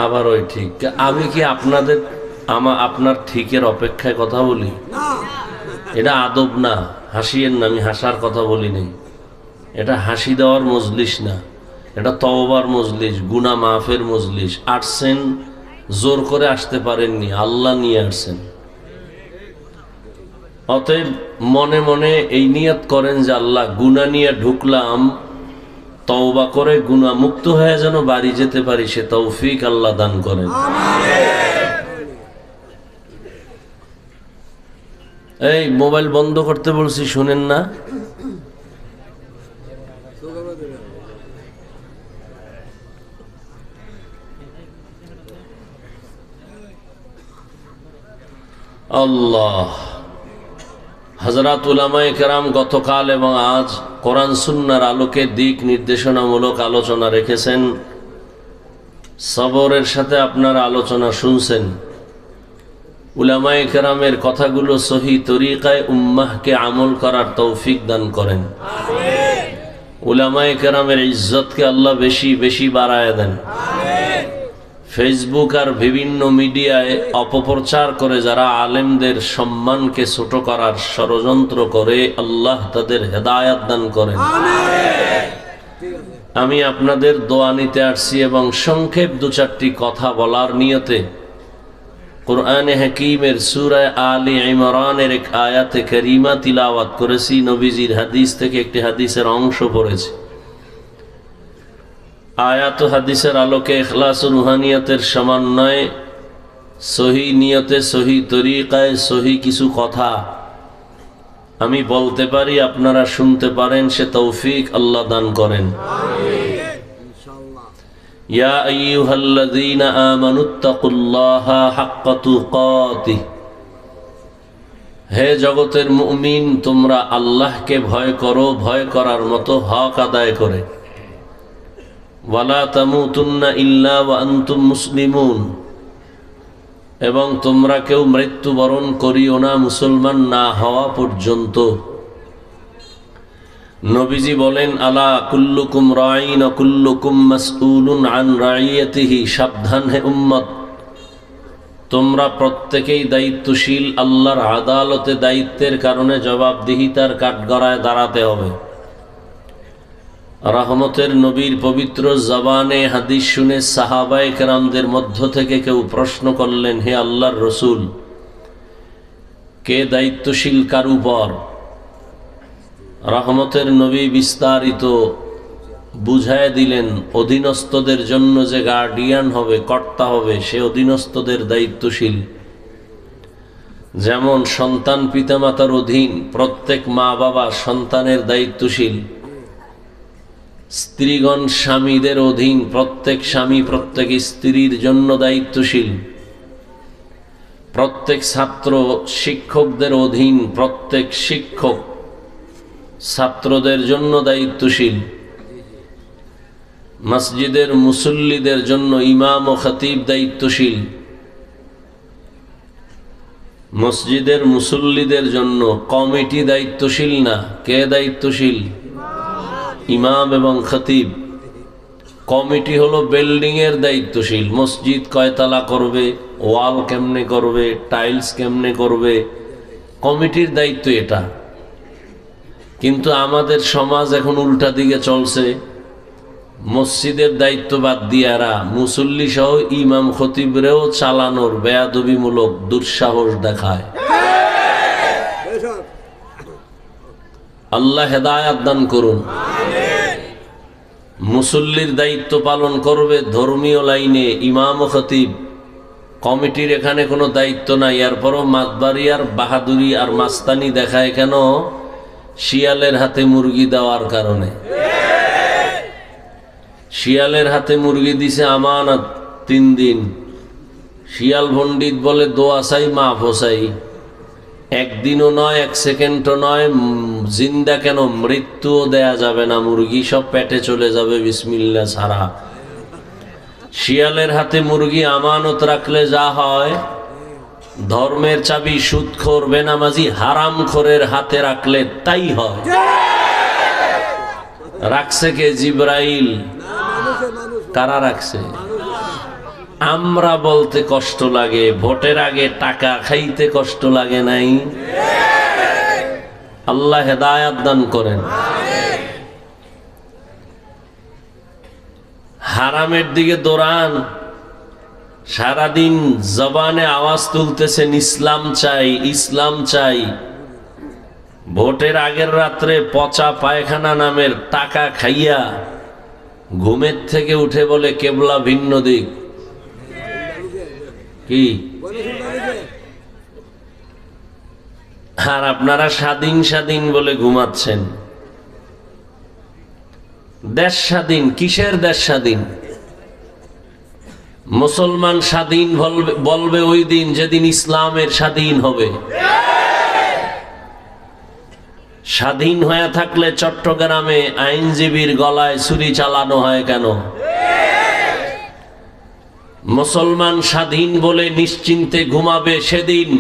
আবার ওই ঠিক আমি কি আপনাদের আপনার ঠিকের অপেক্ষায় কথা বলি এটা আদব না হাসিয়েন না, আমি হাসার কথা বলি নাই। এটা হাসি দেওয়ার মজলিস না, এটা তওবার মজলিস, গুনাহ মাফের মজলিস। আসছেন জোর করে আসতে পারেননি, আল্লাহ নিয়ে আসছেন। অতএব মনে মনে এই নিয়ত করেন যে আল্লাহ গুনাহ নিয়ে ঢুকলাম, তওবা করে গুনাহ মুক্ত হয়ে যেন বাড়ি যেতে পারি, সে তৌফিক আল্লাহ দান করেন। এই মোবাইল বন্ধ করতে বলছি, শুনেন না? আল্লাহ, হযরত উলামায়ে কেরাম গতকাল এবং আজ কোরআন সুন্নাহর আলোকে দিক নির্দেশনামূলক আলোচনা রেখেছেন। সবরের সাথে আপনারা আলোচনা শুনছেন। উলামায়ে কেরামের কথাগুলো সহি তরিকায় উম্মাহকে আমল করার তৌফিক দান করেন। উলামায়ে কেরামের ইজ্জতকে আল্লাহ বেশি বেশি বাড়ায় দেন। ফেসবুক আর বিভিন্ন মিডিয়ায় অপপ্রচার করে যারা আলেমদের সম্মানকে ছোট করার ষড়যন্ত্র করে, আল্লাহ তাদের হেদায়াত দান করেন। আমি আপনাদের দোয়া নিতে আসছি এবং সংক্ষেপ দু চারটি কথা বলার নিয়তে কুরআনে হাকীমের সূরা আলে ইমরানের এক আয়াতে কারীমা তিলাওয়াত করেছি। নবীজির হাদিস থেকে একটি হাদিসের অংশ পড়েছি। আয়াত হাদিসের আলোকে ইখলাস ও রুহানিয়তের সমন্বয়ে সহি নিয়তে, সহি তরিকায়, সহি কিছু কথা আমি বলতে পারি, আপনারা শুনতে পারেন, সে তৌফিক আল্লাহ দান করেন। ইয়া আইয়ুহাল্লাযীনা আমানুত্তাকুল্লাহা হাক্কা তুকাতিহ, হে জগতের মুমিন, তোমরা আল্লাহকে ভয় করো, ভয় করার মতো হক আদায় করে। ওয়ালা তামুতুন্না ইল্লা ওয়া আনতুম মুসলিমুন, এবং তোমরা কেউ মৃত্যুবরণ করিও না মুসলমান না হওয়া পর্যন্ত। নবীজি বলেন, আলা কুল্লুকুম রাঈন ওয়া কুল্লুকুম মাসউলুন আন রাইয়াতিহি, সাবধান হে উম্মত, তোমরা প্রত্যেকেই দায়িত্বশীল। আল্লাহর আদালতে দায়িত্বের কারণে জবাবদিহিতার কাঠগড়ায় দাঁড়াতে হবে। রহমতের নবীর পবিত্র জবানে হাদিস শুনে সাহাবায়ে কেরামদের মধ্য থেকে কেউ প্রশ্ন করলেন, হে আল্লাহর রসুল, কে দায়িত্বশীল কার উপর? রহমতের নবী বিস্তারিত বুঝায় দিলেন, অধীনস্থদের জন্য যে গার্ডিয়ান হবে, কর্তা হবে, সে অধীনস্থদের দায়িত্বশীল। যেমন সন্তান পিতামাতার অধীন, প্রত্যেক মা বাবা সন্তানের দায়িত্বশীল। স্ত্রীগণ স্বামীদের অধীন, প্রত্যেক স্বামী প্রত্যেক স্ত্রীর জন্য দায়িত্বশীল। প্রত্যেক ছাত্র শিক্ষকদের অধীন, প্রত্যেক শিক্ষক ছাত্রদের জন্য দায়িত্বশীল। মসজিদের মুসল্লিদের জন্য ইমাম ও খতিব দায়িত্বশীল। মসজিদের মুসল্লিদের জন্য কমিটি দায়িত্বশীল না, কে দায়িত্বশীল? ইমাম এবং খতিব। কমিটি হলো বিল্ডিং এর দায়িত্বশীল, মসজিদ কয়তলা করবে, ওয়াল কেমনে করবে, টাইলস কেমনে করবে, কমিটির দায়িত্ব এটা। কিন্তু আমাদের সমাজ এখন উল্টা দিকে চলছে, মসজিদের দায়িত্ব বাদ দিয়ে মুসল্লি সহ ইমাম খতিবরেও চালানোর বেয়াদবিমূলক দুঃসাহস দেখায়। আল্লাহ হেদায়াত দান করুন। মুসল্লির দায়িত্ব পালন করবে ধর্মীয় লাইনে ইমাম ও খতিব, কমিটির এখানে কোনো দায়িত্ব নাই। এরপরও মাতবাড়ি আর বাহাদুরি আর মাস্তানি দেখায় কেন? শিয়ালের হাতে মুরগি দেওয়ার কারণে। শিয়ালের হাতে মুরগি দিছে আমানত 3 দিন। শিয়াল পণ্ডিত বলে দোয়া চাই মাফ চাই, একদিনও নয়, 1 সেকেন্ডও নয়, জিন্দা কেন মৃত্যুও দেয়া যাবে না, মুরগি সব পেটে চলে যাবে বিসমিল্লাহ ছাড়া। শিয়ালের হাতে মুরগি আমানত রাখলে যা হয়, ধর্মের চাবি সুদখোর বেনামাজি হারামখোরের হাতে রাখলে তাই হয়। রাখছে কে? জিবরাইল। কারা রাখছে? আমরা বলতে কষ্ট লাগে, ভোটের আগে টাকা খাইতে কষ্ট লাগে নাই? আল্লাহ হেদায়াত দান করেন। হারামের দিকে দৌড়ান, সারাদিন জবানে আওয়াজ তুলতেছেন ইসলাম চাই, ইসলাম চাই। ভোটের আগের রাত্রে পচা পায়খানা নামের টাকা খাইয়া ঘুমের থেকে উঠে বলে কেবলা ভিন্ন দিক। কি আর আপনারা স্বাধীন স্বাধীন বলে ঘুমাচ্ছেন। দেশ স্বাধীন, কিসের দেশ স্বাধীন? মুসলমান স্বাধীন বলবে ওই দিন যেদিন ইসলামের স্বাধীন হবে। স্বাধীন হয়ে থাকলে চট্টগ্রামে আইনজীবীর গলায় ছুরি চালানো হয় কেন? মুসলমান স্বাধীন বলে নিশ্চিন্তে ঘুমাবে সেদিন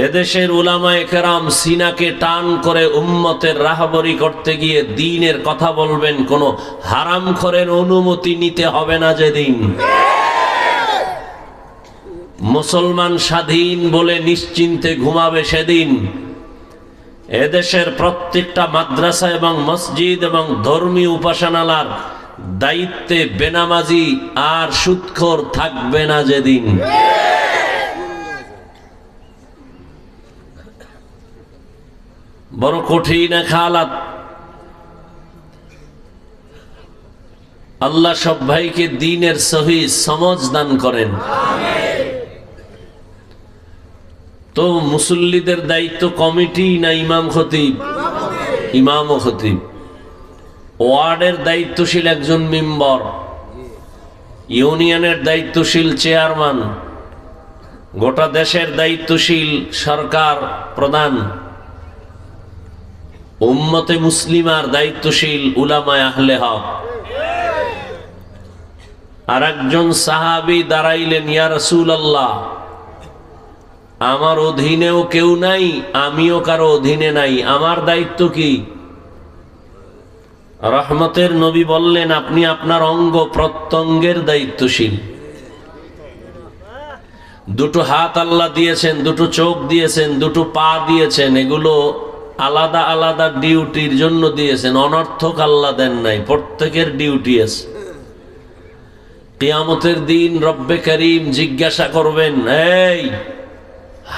এদেশের উলামায়ে কেরাম সিনাকে টান করে উম্মতের রাহবরি করতে গিয়ে দ্বীনের কথা বলবেন, কোন হারামখোরের অনুমতি নিতে হবে না যেদিন। মুসলমান স্বাধীন বলে নিশ্চিন্তে ঘুমাবে সেদিন এদেশের প্রত্যেকটা মাদ্রাসা এবং মসজিদ এবং ধর্মীয় উপাসনালয়ের দায়িত্বে বেনামাজি আর সুদখোর থাকবে না যেদিন। বড় কঠিন এক হালাত। আল্লাহ সব ভাইকে দ্বীনের সহি সমঝ দান করেন। তো মুসল্লিদের দায়িত্ব কমিটি না ইমাম খতিব? ইমাম ও খতিব। ওয়ার্ডের দায়িত্বশীল একজন মেম্বার, ইউনিয়নের দায়িত্বশীল চেয়ারম্যান, গোটা দেশের দায়িত্বশীল সরকার প্রধান, উম্মতে মুসলিমার দায়িত্বশীল উলামায়ে আহলে হক। আর একজন সাহাবী দাঁড়াইলেন, ইয়া রাসূলুল্লাহ, আমার অধীনেও কেউ নাই, আমিও কারো অধীনে নাই, আমার দায়িত্ব কি? রহমতের নবী বললেন, আপনি আপনার অঙ্গ প্রত্যঙ্গের দায়িত্বশীল। দুটো হাত আল্লাহ দিয়েছেন, দুটো চোখ দিয়েছেন, দুটো পা দিয়েছেন, এগুলো আলাদা আলাদা ডিউটির জন্য দিয়েছেন, অনর্থক আল্লাহ দেন নাই, প্রত্যেকের ডিউটি আছে। কিয়ামতের দিন রব্বে করিম জিজ্ঞাসা করবেন, এই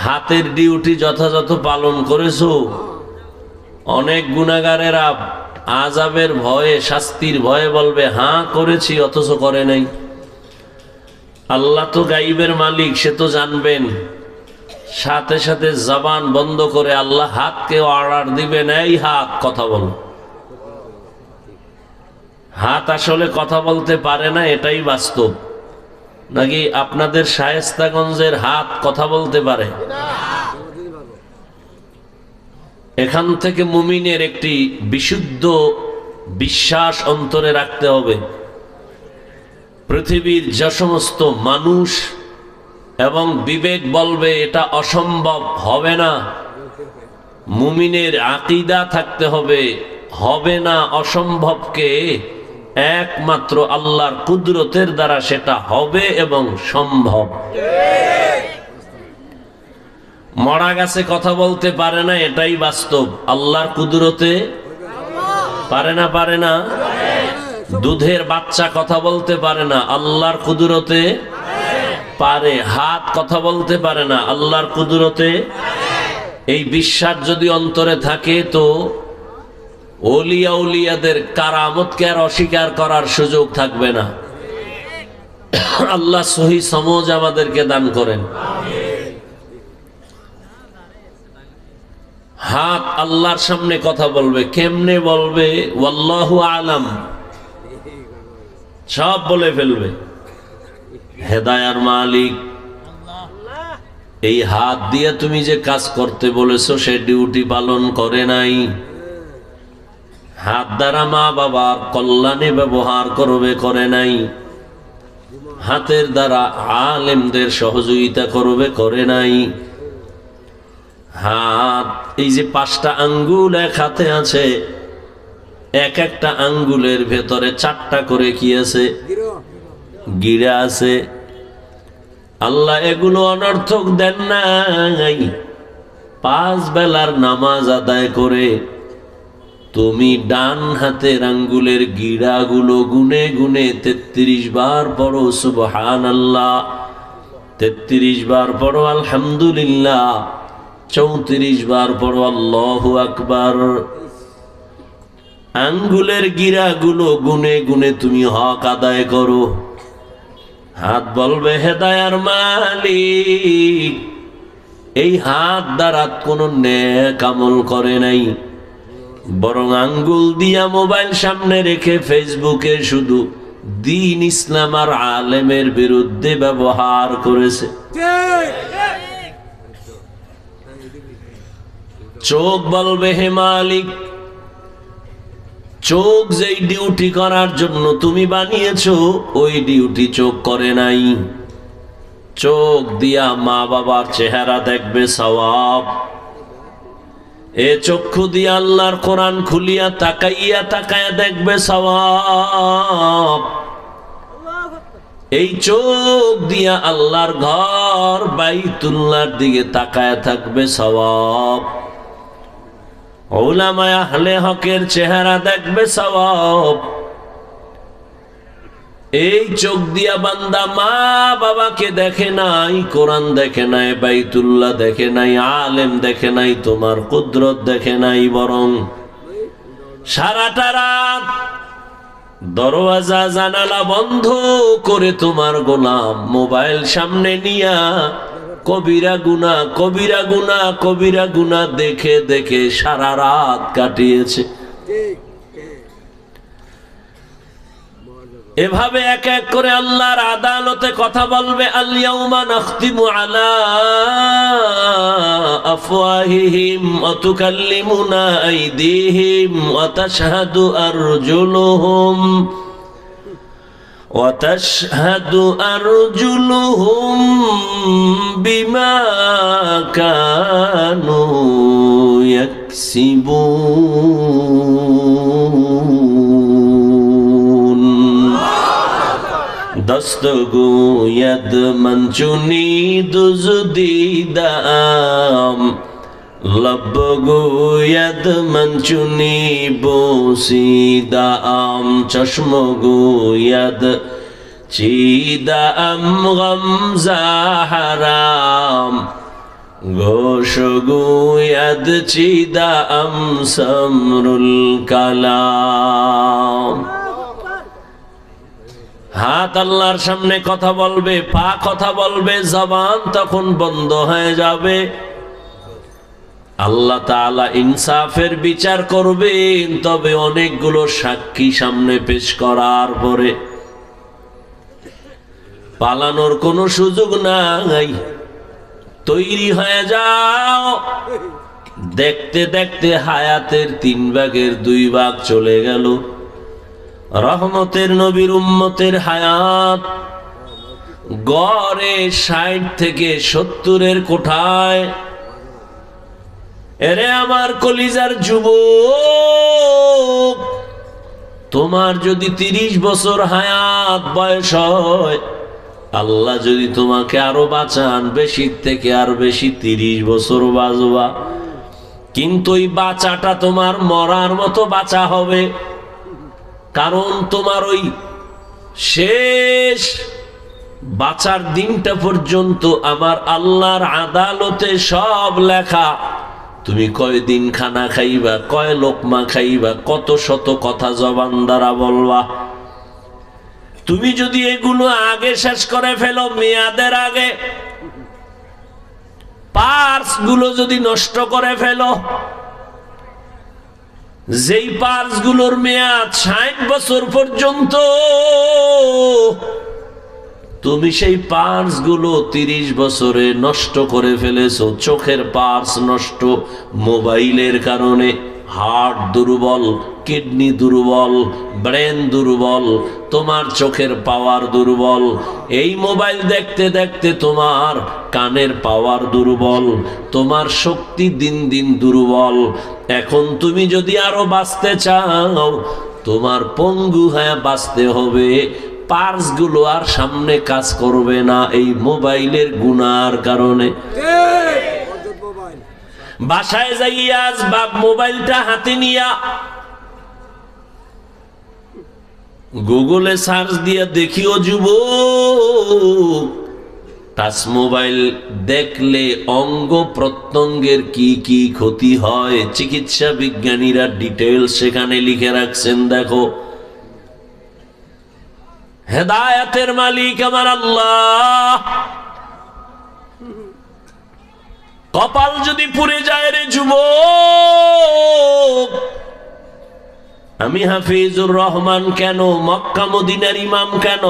হাতের ডিউটি যথাযথ পালন করেছো? অনেক গুনাহগারেরা আযাবের ভয়ে, শাস্তির ভয়ে বলবে, হ্যাঁ করেছি, অথচ করে নাই। আল্লাহ তো গাইবের মালিক, সে তো জানবেন। সাথে সাথে জবান বন্ধ করে আল্লাহ হাতকে অর্ডার দিবেন, এই হাত কথা বলো। হাত আসলে কথা বলতে পারে না, এটাই বাস্তব। নাকি আপনাদের শায়েস্তাগঞ্জের হাত কথা বলতে পারে? এখান থেকে মুমিনের একটি বিশুদ্ধ বিশ্বাস অন্তরে রাখতে হবে। পৃথিবীর যে সমস্ত মানুষ এবং বিবেক বলবে এটা অসম্ভব, হবে না, মুমিনের আকীদা থাকতে হবে, হবে না অসম্ভবকে একমাত্র আল্লাহর কুদরতের দ্বারা সেটা হবে এবং সম্ভব। মরা গাছে কথা বলতে পারে না, এটাই বাস্তব। আল্লাহর কুদরতে পারে না, পারে না। দুধের বাচ্চা কথা বলতে পারে না, আল্লাহর কুদরতে পারে। হাত কথা বলতে পারে না, আল্লাহর কুদরতে। এই বিশ্বাস যদি অন্তরে থাকে তো ওলিয়া উলিয়াদের কারামতকে আর অস্বীকার করার সুযোগ থাকবে না। আল্লাহ সহি সমঝ আমাদেরকে দান করেন। হাত আল্লাহর সামনে কথা বলবে, কেমনে বলবে? ওয়াল্লাহু আলাম, সব বলে ফেলবে। হেদায়ার মালিক। এই হাত দিয়ে তুমি যে কাজ করতে বলেছো সে ডিউটি পালন করে নাই। হাত দ্বারা মা বাবার কল্যাণে ব্যবহার করবে, করে নাই। হাতের দ্বারা আলেমদের সহযোগিতা করবে, করে নাই। হাত, এই যে 5টা আঙ্গুল এক হাতে আছে, এক একটা আঙ্গুলের ভেতরে 4টা করে কি আছে? গিরা আছে। আল্লাহ এগুলো অনর্থক দেন নাই। 5 বেলার নামাজ আদায় করে তুমি ডান হাতের আঙ্গুলের গিরাগুলো গুনে গুনে 33 বার পড়ো সুবহানাল্লাহ, 33 বার পড়ো আলহামদুলিল্লাহ, 34 বার পড়ো আল্লাহু আকবার। আঙ্গুলের গিরাগুলো গুনে গুনে তুমি হক আদায় করো। হাত বলবে হেদায়ার মালিক, এই হাত দ্বারা কোনো নেক আমল করে নাই, বরং আঙ্গুল দিয়া মোবাইল সামনে রেখে ফেসবুকে শুধু দ্বীন ইসলাম আর আলেমের বিরুদ্ধে ব্যবহার করেছে। চোখ বলবে হে মালিক, চোখ যেই ডিউটি করার জন্য তুমি বানিয়েছো ওই ডিউটি চোখ করে নাই। চোখ দিয়া মা বাবার চেহারা দেখবে সওয়াব, এ চক্ষু দিয়া আল্লাহর কোরআন খুলিয়া তাকাইয়া তাকায়া দেখবে সওয়াব, এই চোখ দিয়া আল্লাহর ঘর বাইতুল্লাহর দিকে তাকায়া থাকবে সওয়াব, উলামায়ে আহলে হকের চেহারা দেখবে সওয়াব। এই চোখ দিয়া বান্দা মা বাবাকে দেখে নাই, কোরআন দেখে নাই, বাইতুল্লাহ দেখে নাই, আলেম দেখে নাই, তোমার কুদরত দেখে নাই, বরং সারাটা রাত দরওয়াজা জানালা বন্ধ করে তোমার গোলাম মোবাইল সামনে নিয়া কবিরা গুনাহ কবিরা গুনাহ কবিরা গুনাহ দেখে দেখে সারা রাত কাটিয়েছে। এভাবে এক এক করে আল্লাহর আদালতে কথা বলবে। আল ইয়াউমা নাখতিমু আলা আফওয়াহিহিম ওয়া তুকাল্লিমুনা আইদিহিম ওয়া তাশহাদু আরজুলুহুম বিমা কানু ইয়াকসিবুন। দস্ত গোয়দ মঞ্চুনি দুজদিদাম, লব গোয়দ মঞ্চুনি বসিদাম, চশম গোয়দ চিদাম গমজা হারাম, ঘোষ গোয়দ চিদাম সমরুল কালাম। হাত আল্লাহর সামনে কথা বলবে, পা কথা বলবে, জবান তখন বন্ধ হয়ে যাবে। আল্লাহ তাআলা ইনসাফের বিচার করবেন, তবে অনেকগুলো সাক্ষী সামনে পেশ করার পরে পালানোর কোনো সুযোগ নাই। তৈরি হয়ে যাও। দেখতে দেখতে হায়াতের 3 ভাগের 2 ভাগ চলে গেল। রহমতের নবীর উম্মতের হায়াত গড়ে 60 থেকে 70-এর কোঠায়। এরে আমার কলিজার যুবক, তোমার যদি 30 বছর হায়াত বয়স হয়, আল্লাহ যদি তোমাকে আরো বাঁচান, বেশি থেকে আর বেশি 30 বছর বাঁচবা, কিন্তু ওই বাঁচাটা তোমার মরার মতো বাঁচা হবে। কারণ তোমার ওই শেষ বাঁচার দিনটা পর্যন্ত আমার আল্লাহর আদালতে সব লেখা। তুমি কয়দিন খানা খাইবা, কয় লোকমা খাইবা, কত শত কথা জবান দ্বারা বলবা। তুমি যদি এগুলো আগে শেষ করে ফেলো, মেয়াদের আগে, পার্স গুলো যদি নষ্ট করে ফেলো, যেই পার্স গুলোর মেয়াদ 60 বছর পর্যন্ত, তুমি সেই পার্স গুলো 30 বছরে নষ্ট করে ফেলেছো। চোখের পার্স নষ্ট মোবাইলের কারণে, হার্ট দুর্বল, কিডনি দুর্বল, ব্রেন দুর্বল, তোমার চোখের পাওয়ার দুর্বল। এই মোবাইল দেখতে দেখতে তোমার কানের পাওয়ার দুর্বল, তোমার শক্তি দিন দিন দুর্বল। এখন তুমি যদি আরো বাঁচতে চাও, তোমার পঙ্গু হয়ে বাঁচতে হবে। পার্স গুলো আর সামনে কাজ করবে না এই মোবাইলের গুনার কারণে। বাসায় যাইয়া আসবাব মোবাইলটা হাতে নিয়া গুগলে সার্চ দিয়া দেখিও যুবক, টাচ মোবাইল দেখলে অঙ্গ প্রত্যঙ্গের কি কি ক্ষতি হয় চিকিৎসা বিজ্ঞানীরা ডিটেইলস সেখানে লিখে রাখছেন। দেখো, হেদায়েতের মালিক আমার আল্লাহ। কপাল যদি পুড়ে যায় রে যুবক, আমি হাফিজুর রহমান কেন, মক্কা মদিনার ইমাম কেন,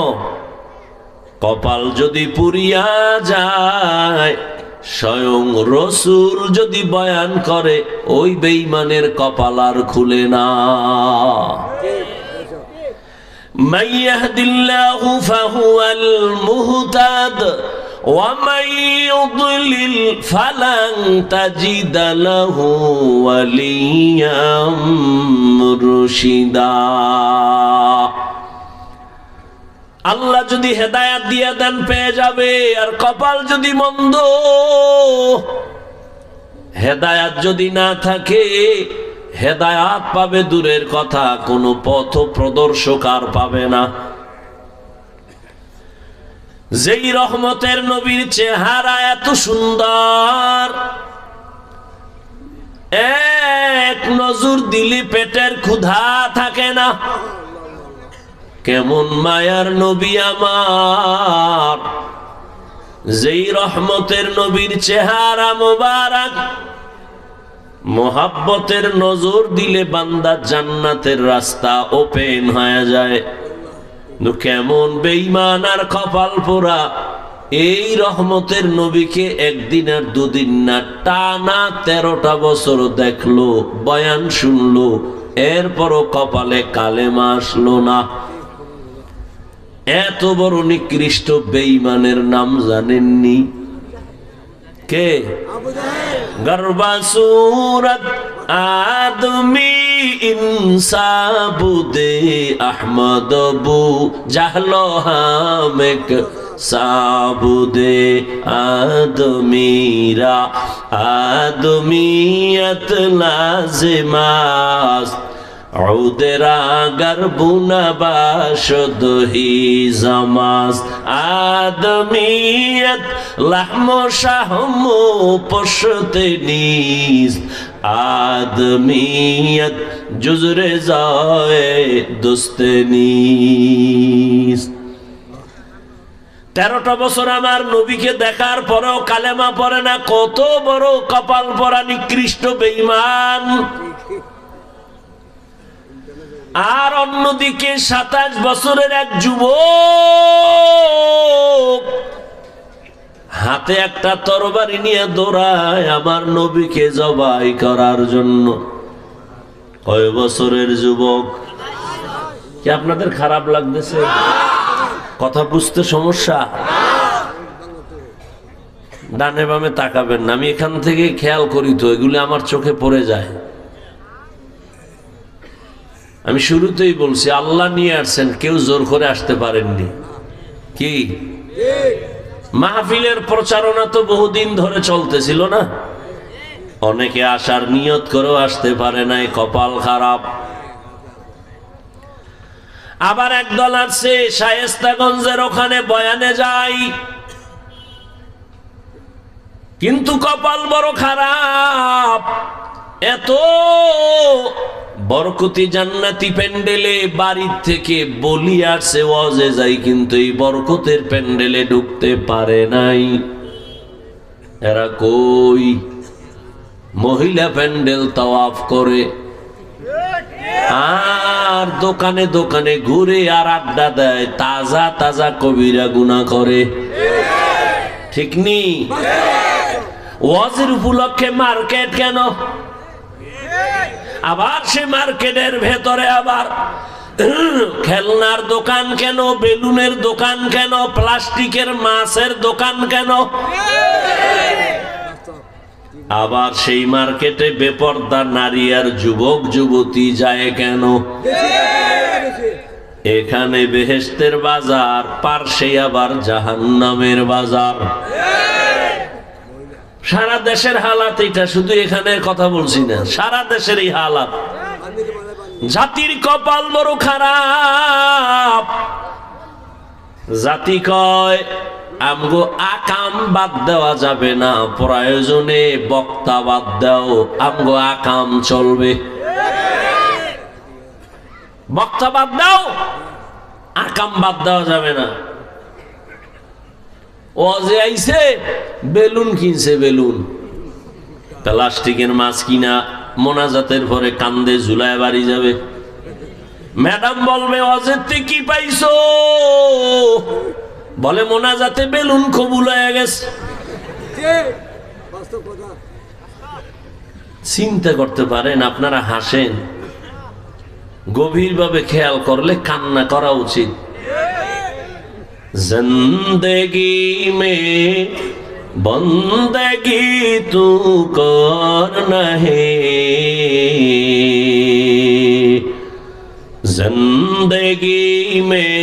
কপাল যদি পুড়িয়া যায়, স্বয়ং রসুল যদি বয়ান করে ওই বেঈমানের কপাল আর খুলে না। মান ইয়াহদিল্লাহু ফাহুয়াল মুহতাদ ওয়া মান ইউদ্লিল ফালান তাজিদা লাহু ওয়ালিয়াম মুরশিদা। আল্লাহ যদি হেদায়াত দিয়ে দেন পেয়ে যাবে, আর কপাল যদি মন্দ, হেদায়াত যদি না থাকে, হেদায়াত পাবে দূরের কথা, কোনো পথ প্রদর্শক আর পাবে না। যেই রহমতের নবীর চেহারা এত সুন্দর, এক নজর দিলে পেটের ক্ষুধা থাকে না। কেমন মায়ার নবী আমার, যেই রহমতের নবীর চেহারা মোবারক, মোহাব্বতের নজর দিলে বান্দা জান্নাতের রাস্তা ওপেন হয়ে যায়। কেমন বেঈমান আর কপাল পোড়া এই রহমতের নবীকে একদিন আর দুদিন না, টানা 13টা বছর দেখলো, বয়ান শুনলো, এরপরও কপালে কালেমা আসলো না। এত বড় নিকৃষ্ট বেঈমানের নাম জানেননি? কে? গর্বা সুরত আদমি ইনসাবুদে আহমদ বু জাহলো হামেক সাবুদে আদমিরা আদমিয়ত লাজিমাস عودرا گربونا باشد ہی زماست آدمیت لحم و شحم و پشت نیست آدمیت جز رضای دوست نیست 13টা বছর আমার নবীকে দেখার পরেও কালেমা পড়ে না, কত বড় কপাল পরা নিকৃষ্ট বেঈমান। আর অন্যদিকে 27 বছরের এক যুবক হাতে একটা তরবারি নিয়ে দৌড়ায় আমার নবীকে জবাই করার জন্য। কয় বছরের যুবক? কি আপনাদের খারাপ লাগতেছে? কথা বুঝতে সমস্যা? ডানে বামে তাকাবেন না, আমি এখান থেকে খেয়াল করি তো, এগুলি আমার চোখে পড়ে যায়। আমি শুরুতেই বলছি আল্লাহ নিয়ে আসছেন, কেউ জোর করে আসতে পারেননি। কি মাহফিলের প্রচারণা তো বহুদিন ধরে চলতেছিল না, অনেকে আসার নিয়ত করেও আসতে পারে নাই, কপাল খারাপ। আবার একদল আছে শায়েস্তাগঞ্জের ওখানে বয়ানে যায়, কিন্তু কপাল বড় খারাপ। এত বরকতি জান্নাতি প্যান্ডেলে বাড়ির থেকে বলি আসছে, ওয়াজে যাই, কিন্তু এই বরকতের প্যান্ডেলে ঢুকতে পারে নাই। এরা কই? মহিলা প্যান্ডেল তাওয়াফ করে আর দোকানে দোকানে ঘুরে আর আড্ডা দেয়, তাজা তাজা কবিরা গুনাহ করে। ঠিক নি? ওয়াজের উপলক্ষে মার্কেট কেন? আবার সে মার্কেটের ভেতরে আবার খেলনার দোকান কেন, বেলুনের দোকান কেন, প্লাস্টিকের মাছের দোকান কেন? আবার সেই মার্কেটে বেপরদা নারী আর যুবক যুবতী যায় কেন? এখানে বেহেশতের বাজার, পার্শ্বে আবার জাহান্নামের বাজার। সারা দেশের হালাত এটা, শুধু এখানের কথা বলছি না, সারা দেশের এই হালাত। জাতির কপাল বড় খারাপ। জাতি কয় আমগো আকাম বাদ দেওয়া যাবে না, প্রয়োজনে বক্তা বাদ দাও, আমগো আকাম চলবে। বক্তা বাদ দাও, আকাম বাদ দেওয়া যাবে না। ওয়াজে আইছে, বেলুন কিনছে, বেলুন প্লাস্টিকের মাছ কিনা মোনাজাতের পরে কান্দে ঝুলায় বাড়ি যাবে। ম্যাডাম বলবে ওয়াজের থেকে কি পাইছো? বলে মোনাজাতে বেলুন কবুল হয়ে গেছে। চিন্তা করতে পারেন আপনারা? হাসেন, গভীরভাবে খেয়াল করলে কান্না করা উচিত। জিন্দেগি মে বন্দেগি তু করনা হে, जिंदगी में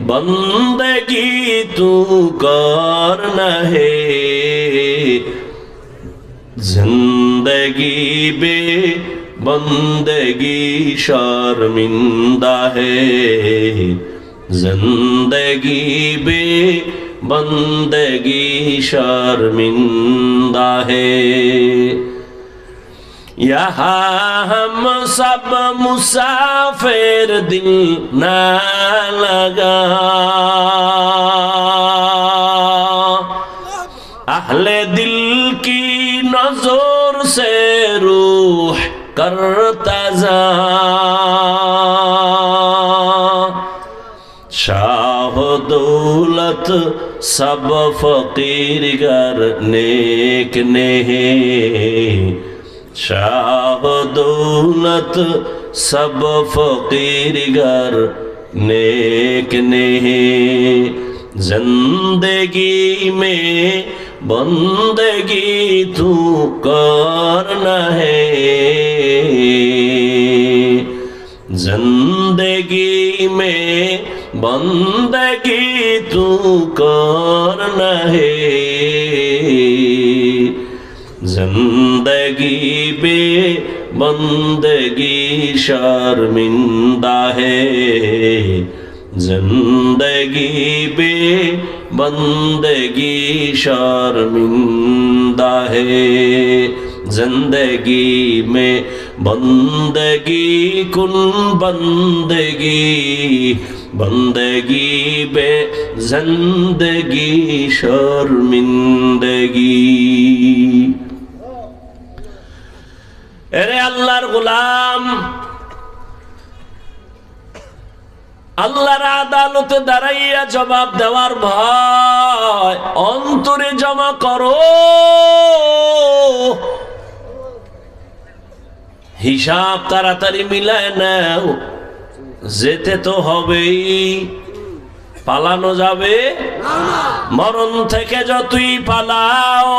बंदगी तू करना है, जिंदगी बे बंदगी शर्मिंदा है, जिंदगी बे बंदगी शर्मिंदा है। यहाँ हम सब मुसाफिर दिल न लगा, अहले दिल की नजर से रूह करता जा, शाह दौलत सब फकीर गर नेक ने, शाह दौलत सब फकीर गर नेक ने, जिंदगी में बंदगी तू करना है, जिंदगी में बंदगी तू करना है, जिंदगी बे बंदगी शर्मिंदा है, जिंदगी बे बंदगी शर्मिंदा है, जिंदगी में बंदगी कुन बंदगी, बंदगी बे जिंदगी शर्मिंदगी। এরে আল্লাহর গোলাম, আল্লাহর আদালতে দাঁড়াইয়া জবাব দেওয়ার ভয় অন্তরে জমা করো। হিসাব তাড়াতাড়ি মিলায় নাও, যেতে তো হবেই, পালানো যাবে মরণ থেকে। যতই পালাও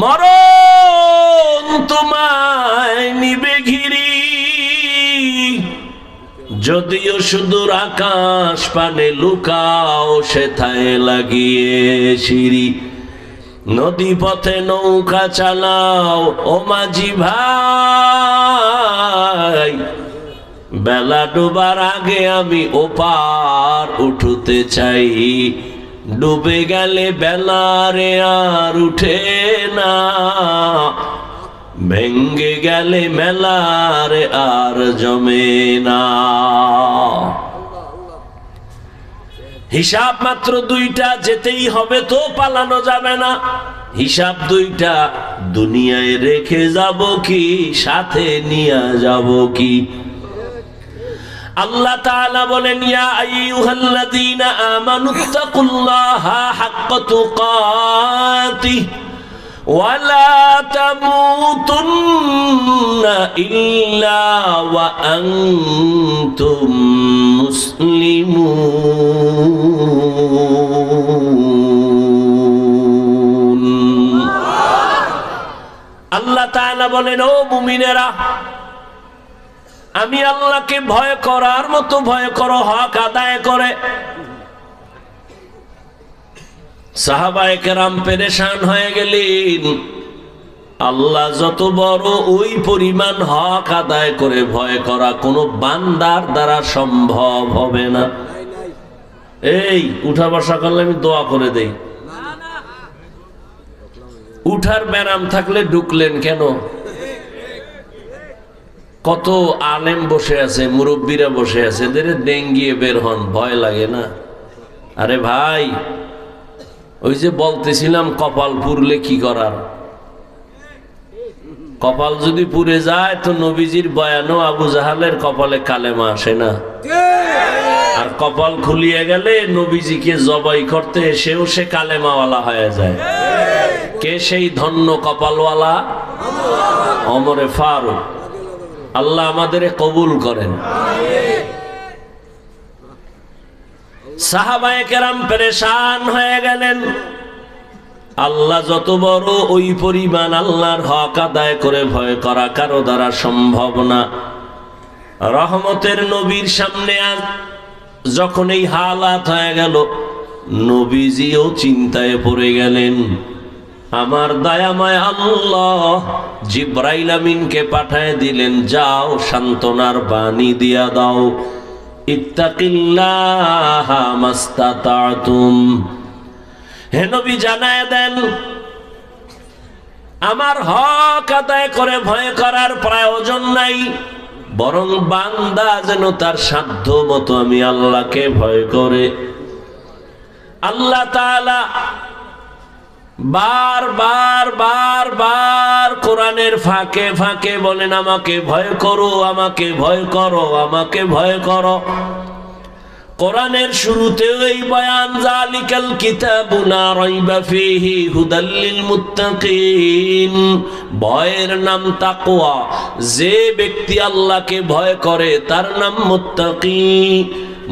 মরণ তোমায় নিবে ঘিরি, যদিও সুদূর আকাশ পানে লুকাও, সেথায় লাগিয়ে সিঁড়ি। নদী পথে নৌকা চালাও ও মাঝি ভাই, বেলা ডোবার আগে আমি ওপার উঠতে চাই। ডুবে গেলে বেলারে আর উঠে না, ভেঙ্গে গেলে মেলারে আর জমে না। হিসাব মাত্র দুইটা, যেতেই হবে তো, পালানো যাবে না। হিসাব দুইটা, দুনিয়ায় রেখে যাব কি সাথে নিয়ে যাব কি? আল্লাহ তাআলা বলেন, ইয়া আইয়ুহাল্লাযীনা আমানুত্তাকুল্লাহা হাক্কা তুকাতিহি ওয়া লা তামুতুন্না ইল্লা ওয়া আনতুম মুসলিমুন। আল্লাহ তাআলা বলেন, ও মুমিনেরা, আমি আল্লাহকে ভয় করার মতো ভয় করো, হক আদায় করে। সাহাবায়ে কেরাম পেরেশান হয়ে গেলেন। আল্লাহ যত বড়, ওই পরিমাণ হক আদায় করে ভয় করা কোনো বান্দার দ্বারা সম্ভব হবে না। এই উঠা বসা করলে আমি দোয়া করে দেই। উঠার ব্যারাম থাকলে ঢুকলেন কেন? কত আলেম বসে আছে, মুরব্বীরা বসে আছে, এদের ডেঙ্গিয়ে বের হন, ভয় লাগে না? আরে ভাই, ওই যে বলতেছিলাম কপাল পুরলে কি করার? কপাল যদি পুড়ে যায় তো নবীজির বয়ানও আবু জাহালের কপালে কালেমা আসে না। আর কপাল খুলিয়ে গেলে নবীজিকে জবাই করতে এসেও সে কালেমাওয়ালা হয়ে যায়। কে সেই ধন্য কপালওয়ালা? ওমরে ফারুক। আল্লাহ আমাদের কবুল করেন। সাহাবায়ে কেরাম পেরেশান হয়ে গেলেন। আল্লাহ যত বড়, ওই পরিমাণ আল্লাহর হক আদায় করে ভয় করা কারো দ্বারা সম্ভব না। রহমতের নবীর সামনে আজ যখন এই হালাত হয়ে গেল, নবীজিও চিন্তায় পড়ে গেলেন। আমার দয়াময় আল্লাহ জিবরাইল আমিনকে পাঠায় দিলেন, যাও সান্ত্বনার বাণী দিয়া দাও, ইত্তাকিল্লাহা মাস্তাতাতুম। হে নবী জানায় দেন, আমার হক আদায় করে ভয় করার প্রয়োজন নাই, বরং বান্দা যেন তার সাধ্য মতো আমি আল্লাহকে ভয় করে। আল্লাহ তাআলা বার কোরআনের ফাঁকে ফাঁকে বলেন, আমাকে ভয় করো, আমাকে ভয় করো, আমাকে ভয় করো। কোরআনের শুরুতেও এই বয়ান, যালিকাল কিতাবু লা রাইবা ফীহি হুদাল লিল মুত্তাকিন। ভয়ের নাম তাকওয়া। যে ব্যক্তি আল্লাহকে ভয় করে তার নাম মুত্তাকি।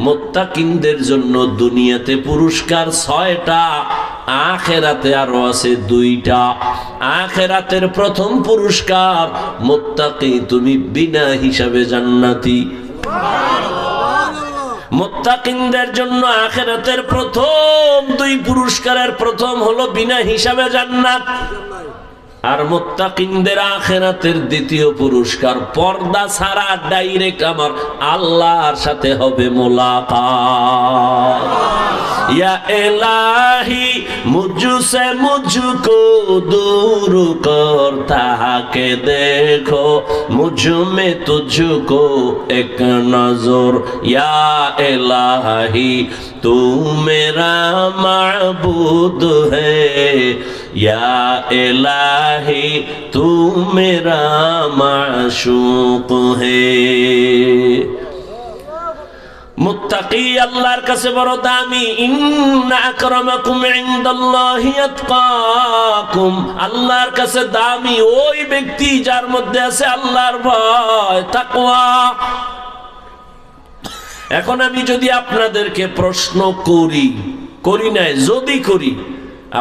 মুত্তাকিনদের জন্য দুনিয়াতে পুরস্কার 6টা, আখিরাতে আরো আছে 2টা। আখিরাতের প্রথম পুরস্কার, মুত্তাকি তুমি বিনা হিসাবে জান্নাতি। মুত্তাকিনদের জন্য আখিরাতের প্রথম 2 পুরস্কারের প্রথম হলো বিনা হিসাবে জান্নাত। আর মুত্তাকিনদের আখিরাতের দ্বিতীয় পুরস্কার, পর্দা ছাড়া ডাইরেক্ট আমার আল্লাহর সাথে হবে মুলাকাত। या इलाही मुझसे मुझको दूर करता के देखो, मुझ में तुझको एक नजर। या इलाही तू मेरा माबूद है, या इलाही तू मेरा माशूक है। মুত্তাকি আল্লাহর কাছে বড় দামি। ইন্না আকরামাকুম ইনদাল্লাহি আতকাকুম। আল্লাহর কাছে দামি ওই ব্যক্তি যার মধ্যে আছে আল্লাহর ভয়, তাকওয়া। এখন আমি যদি আপনাদেরকে প্রশ্ন করি নাই, যদি করি,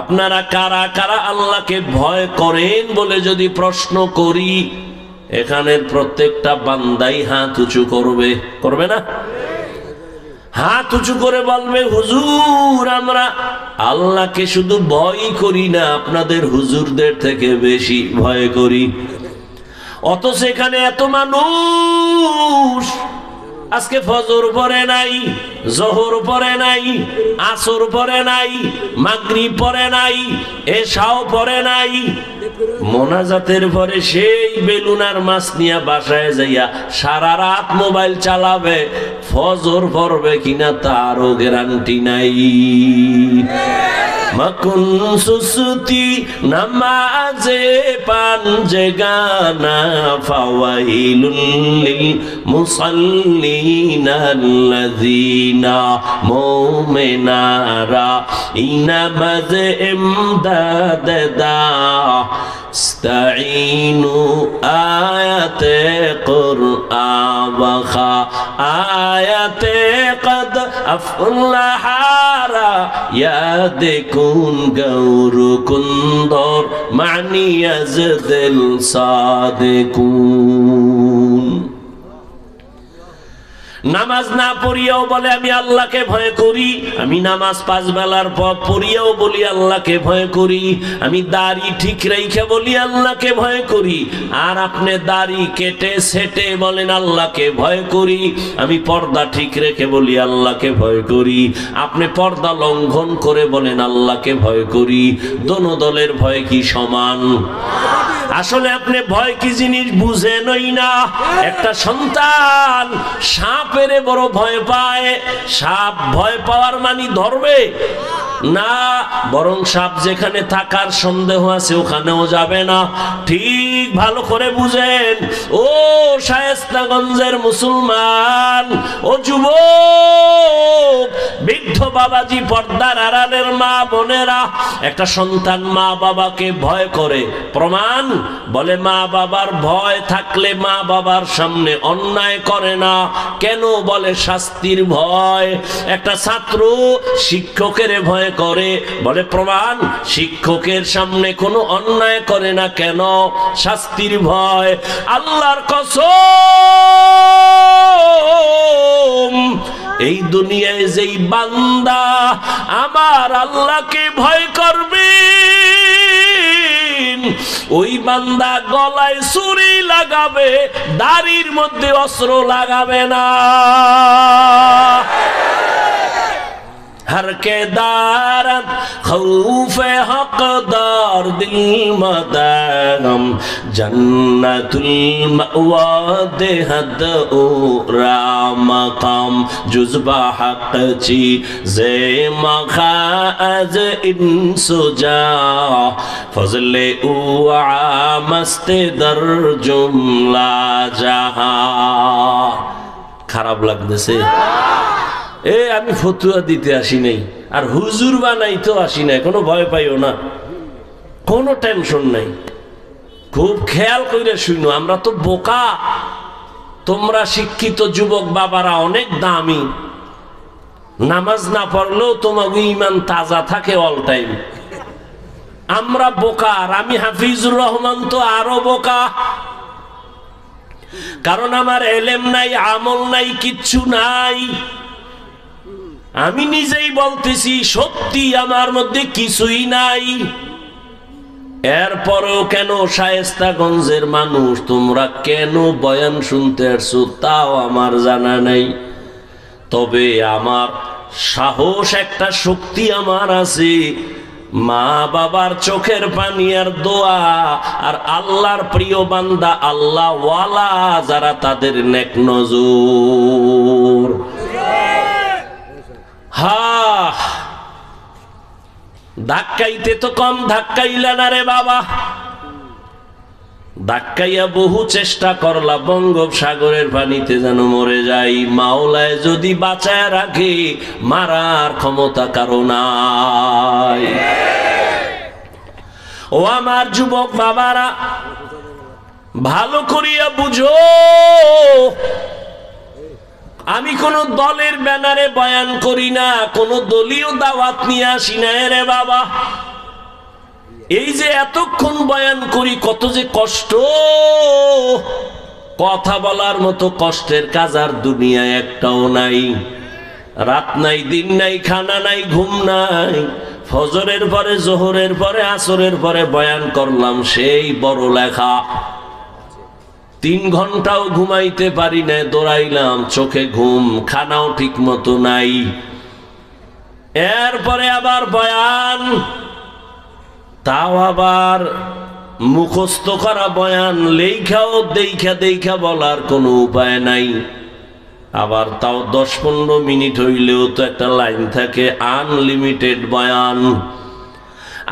আপনারা কারা কারা আল্লাহকে ভয় করেন বলে যদি প্রশ্ন করি, এখানের প্রত্যেকটা বান্দাই হাত উঁচু করবে না? হাত উঁচু করে বলবে, হুজুর আমরা আল্লাহকে শুধু ভয় করি না, আপনাদের হুজুরদের থেকে বেশি ভয় করি। অথচ এখানে এত মানুষ আজকে ফজর পড়ে নাই, জোহর পড়ে নাই, আসর পড়ে নাই, মাগরিব পড়ে নাই, এশাও পড়ে নাই। মোনাজাতের পরে সেই বেলুনার মাছ নিয়ে বাসায় যাইয়া সারা রাত মোবাইল চালাবে, ফজর পড়বে কিনা তারও গ্যারান্টি নাই। মাকুন সুসুতি নামাজে পাঞ্জে গানা, ফাওয়াইলুল লিল মুসাল্লিনা আল্লাযিনা মুমিনারা ইনামাজে ইমদাদ দা। ইস্তাঈনু আয়াতে কুরআন ওয়া আয়াতে কদ আফলাহারা ইয়াদিকুন গৌরু কুন্দর মানি আজদিল সাদিকুন। নামাজ না পড়িয়াও বলে আমি আল্লাহকে ভয় করি, আমি নামাজ 5 বেলার পর পড়িয়াও বলি আল্লাহকে ভয় করি, আমি দাড়ি ঠিক রেখে বলি আল্লাহকে ভয় করি, আর আপনি দাড়ি কেটে সেটে বলেন আল্লাহকে ভয় করি, আমি পর্দা ঠিক রেখে বলি আল্লাহকে ভয় করি, আপনি পর্দা লঙ্ঘন করে বলেন আল্লাহকে ভয় করি। দোনো দলের ভয় কি সমান? আসলে আপনি ভয় কি জিনিস বুঝেনই না। একটা সন্তান সাপের বড় ভয় পায়, সাপ ভয় পাওয়ার মানে ধরবে না, বরং সাপ যেখানে থাকার সন্দেহ আছে ওখানেও যাবে না। ঠিক ভালো করে বুঝেন ও শায়েস্তাগঞ্জের মুসলমান, ও যুবক, বৃদ্ধ বাবাজি, পর্দার আড়ালের মা বোনেরা, একটা সন্তান মা বাবাকে ভয় করে, প্রমাণ বলে মা বাবার ভয় থাকলে মা বাবার সামনে অন্যায় করে না। কেন? বলে শাস্তির ভয়। একটা ছাত্র শিক্ষকের ভয় করে, বলে প্রমাণ শিক্ষকের সামনে কোনো অন্যায় করে না। কেন? শাস্তির ভয়। আল্লাহর কসম, এই দুনিয়ায় যেই বান্দা আমার আল্লাহকে ভয় করবে, ওই বান্দা গলায় ছুরি লাগাবে, দাড়ির মধ্যে অস্ত্র লাগাবে না। हर के दारत खौफे हकदार दिल मदागम जन्नतुल मअवा देहद उरा मकाम जुज़बा हक ची जे मखाज इंसुजा फजले उआ मस्ते दर जुमला जहा। খারাপ লাগতেছে? আমি ফতুয়া দিতে আসি নাই, আর হুজুর বানাইতে আসি নাই। কোনো ভয় পাইও না, কোনো টেনশন নাই। খুব খেয়াল করে শুনো, আমরা তো বোকা, তোমরা শিক্ষিত যুবক বাবারা অনেক দামি। নামাজ না পড়লেও তোমাকে ঈমান তাজা থাকে অল টাইম। আমরা বোকা, আর আমি হাফিজুর রহমান তো আরো বোকা। কারণ আমার এলেম নাই, আমল নাই, কিচ্ছু নাই। আমি নিজেই বলতেছি সত্যি আমার মধ্যে কিছুই নাই। এরপরেও কেন শায়েস্তাগঞ্জের মানুষ তোমরা কেন বয়ান শুনতে আসছো তাও আমার জানা নাই। তবে আমার সাহস, একটা শক্তি আমার আছে। মা বাবার চোখের পানি আর দোয়া, আর আল্লাহর প্রিয় বান্দা আল্লাহ ওয়ালা যারা, তাদের নেক নজর। ধাক্কাইতে তো কম ধাক্কাইলা না রে বাবা। ধাক্কাইয়া বহু চেষ্টা করলা, বঙ্গোপসাগরের পানিতে যেন মরে যাই। মাওলায় যদি বাঁচায় রাখে, মারার ক্ষমতা কারো নাই। ও আমার যুবক বাবারা, ভালো করিয়া বুঝো, আমি কোন দলের ব্যানারে বয়ান করি না, কোন দলীয় দাওয়াত নিয়ে আসি না রে বাবা। এই যে এতক্ষণ বয়ান করি, কত যে কষ্ট। কথা বলার মতো কষ্টের কাজ আর দুনিয়ায় একটাও নাই। রাত নাই, দিন নাই, খানা নাই, ঘুম নাই। ফজরের পরে, জোহরের পরে, আসরের পরে বয়ান করলাম, সেই বড় লেখা। 3 ঘন্টাও ঘুমাইতে পারি না, দৌড়াইলাম, চোখে ঘুম, খানাও ঠিক মতো নাই। এরপরে আবার বয়ান, তাও আবার মুখস্থ করা বয়ান, লেখাও দেখা দেখা বলার কোনো উপায় নাই। আবার তাও 10-15 মিনিট হইলেও তো একটা লাইন থাকে, আনলিমিটেড বয়ান।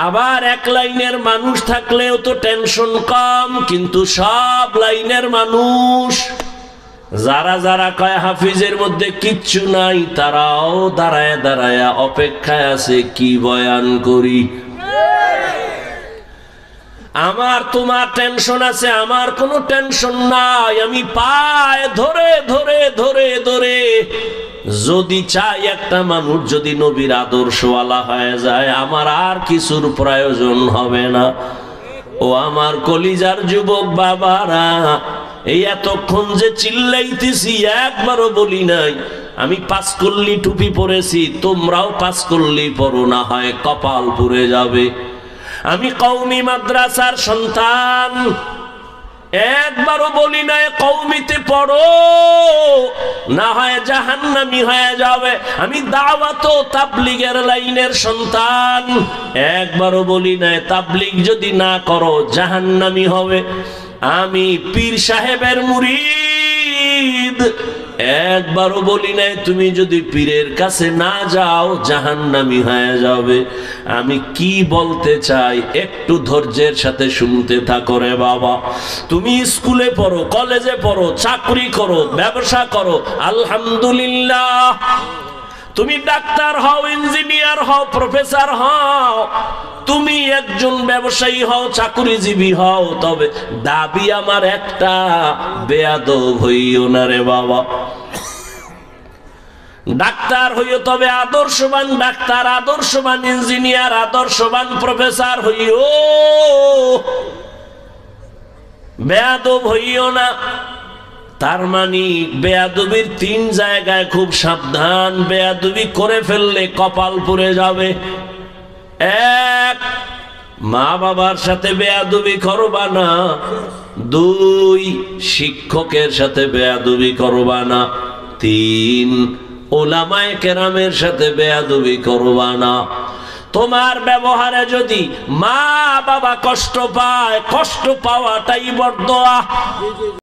আবার এক লাইনের মানুষ থাকলেও তো টেনশন কম, কিন্তু সব লাইনের মানুষ, যারা যারা কয় হাফিজের মধ্যে কিচ্ছু নাই, তারাও দাঁড়ায় দাঁড়ায় অপেক্ষায় আছে কি বয়ান করি। আমার তোমার টেনশন আছে, আমার কোনো টেনশন নাই। আমি পায়ে ধরে ধরে ধরে ধরে যদি চাই একটা মানুষ যদি নবীর আদর্শওয়ালা হয়ে যায়, আমার আর কিছুর প্রয়োজন হবে না। ও আমার কলিজার যুবক বাবারা, এই এতক্ষণ যে চিল্লাইতেছি একবারও বলি নাই আমি পাঁচকল্লি টুপি পরেছি, তোমরাও পাঁচকল্লি পরো, না হয় কপাল পুড়ে যাবে। আমি কওমি মাদ্রাসার সন্তান, একবারও বলি নাই কওমিতে পড়ো, না হয় জাহান্নামী হয়ে যাবে। আমি দাওয়াত ও তাবলীগের লাইনের সন্তান, একবারও বলি নাই তাবলীগ যদি না করো জাহান্নামী হবে। আমি পীর সাহেবের মুরিদ, একবারও বলি নাই তুমি যদি পীরের কাছে না যাও জাহান্নামী হয়ে যাবে। আমি কি বলতে চাই একটু ধৈর্যের সাথে শুনতে থাকো রে বাবা। তুমি স্কুলে পড়ো, কলেজে পড়ো, চাকরি করো, ব্যবসা করো, আলহামদুলিল্লাহ। তুমি ডাক্তার হও, ইঞ্জিনিয়ার হও, প্রফেসর হও, তুমি একজন ব্যবসায়ী হও, চাকরিজীবী হও, তবে দাবি আমার একটা, বেয়াদব হইও না রে বাবা। ডাক্তার হইও তবে আদর্শবান ডাক্তার, আদর্শবান ইঞ্জিনিয়ার, আদর্শবান প্রফেসর হইও, বেয়াদব হইও না। তার মানে বেয়াদবির তিন জায়গায় খুব সাবধান, বেয়াদবি করে ফেললে কপাল পুড়ে যাবে। এক, মা বাবার সাথে বেয়াদবি করবা না। দুই, শিক্ষকের সাথে বেয়াদবি করবা না। তিন, ওলামায়ে কেরামের সাথে বেয়াদবি করবা না। তোমার ব্যবহারে যদি মা বাবা কষ্ট পায়, কষ্ট পাওয়াটাই বড় দোয়া।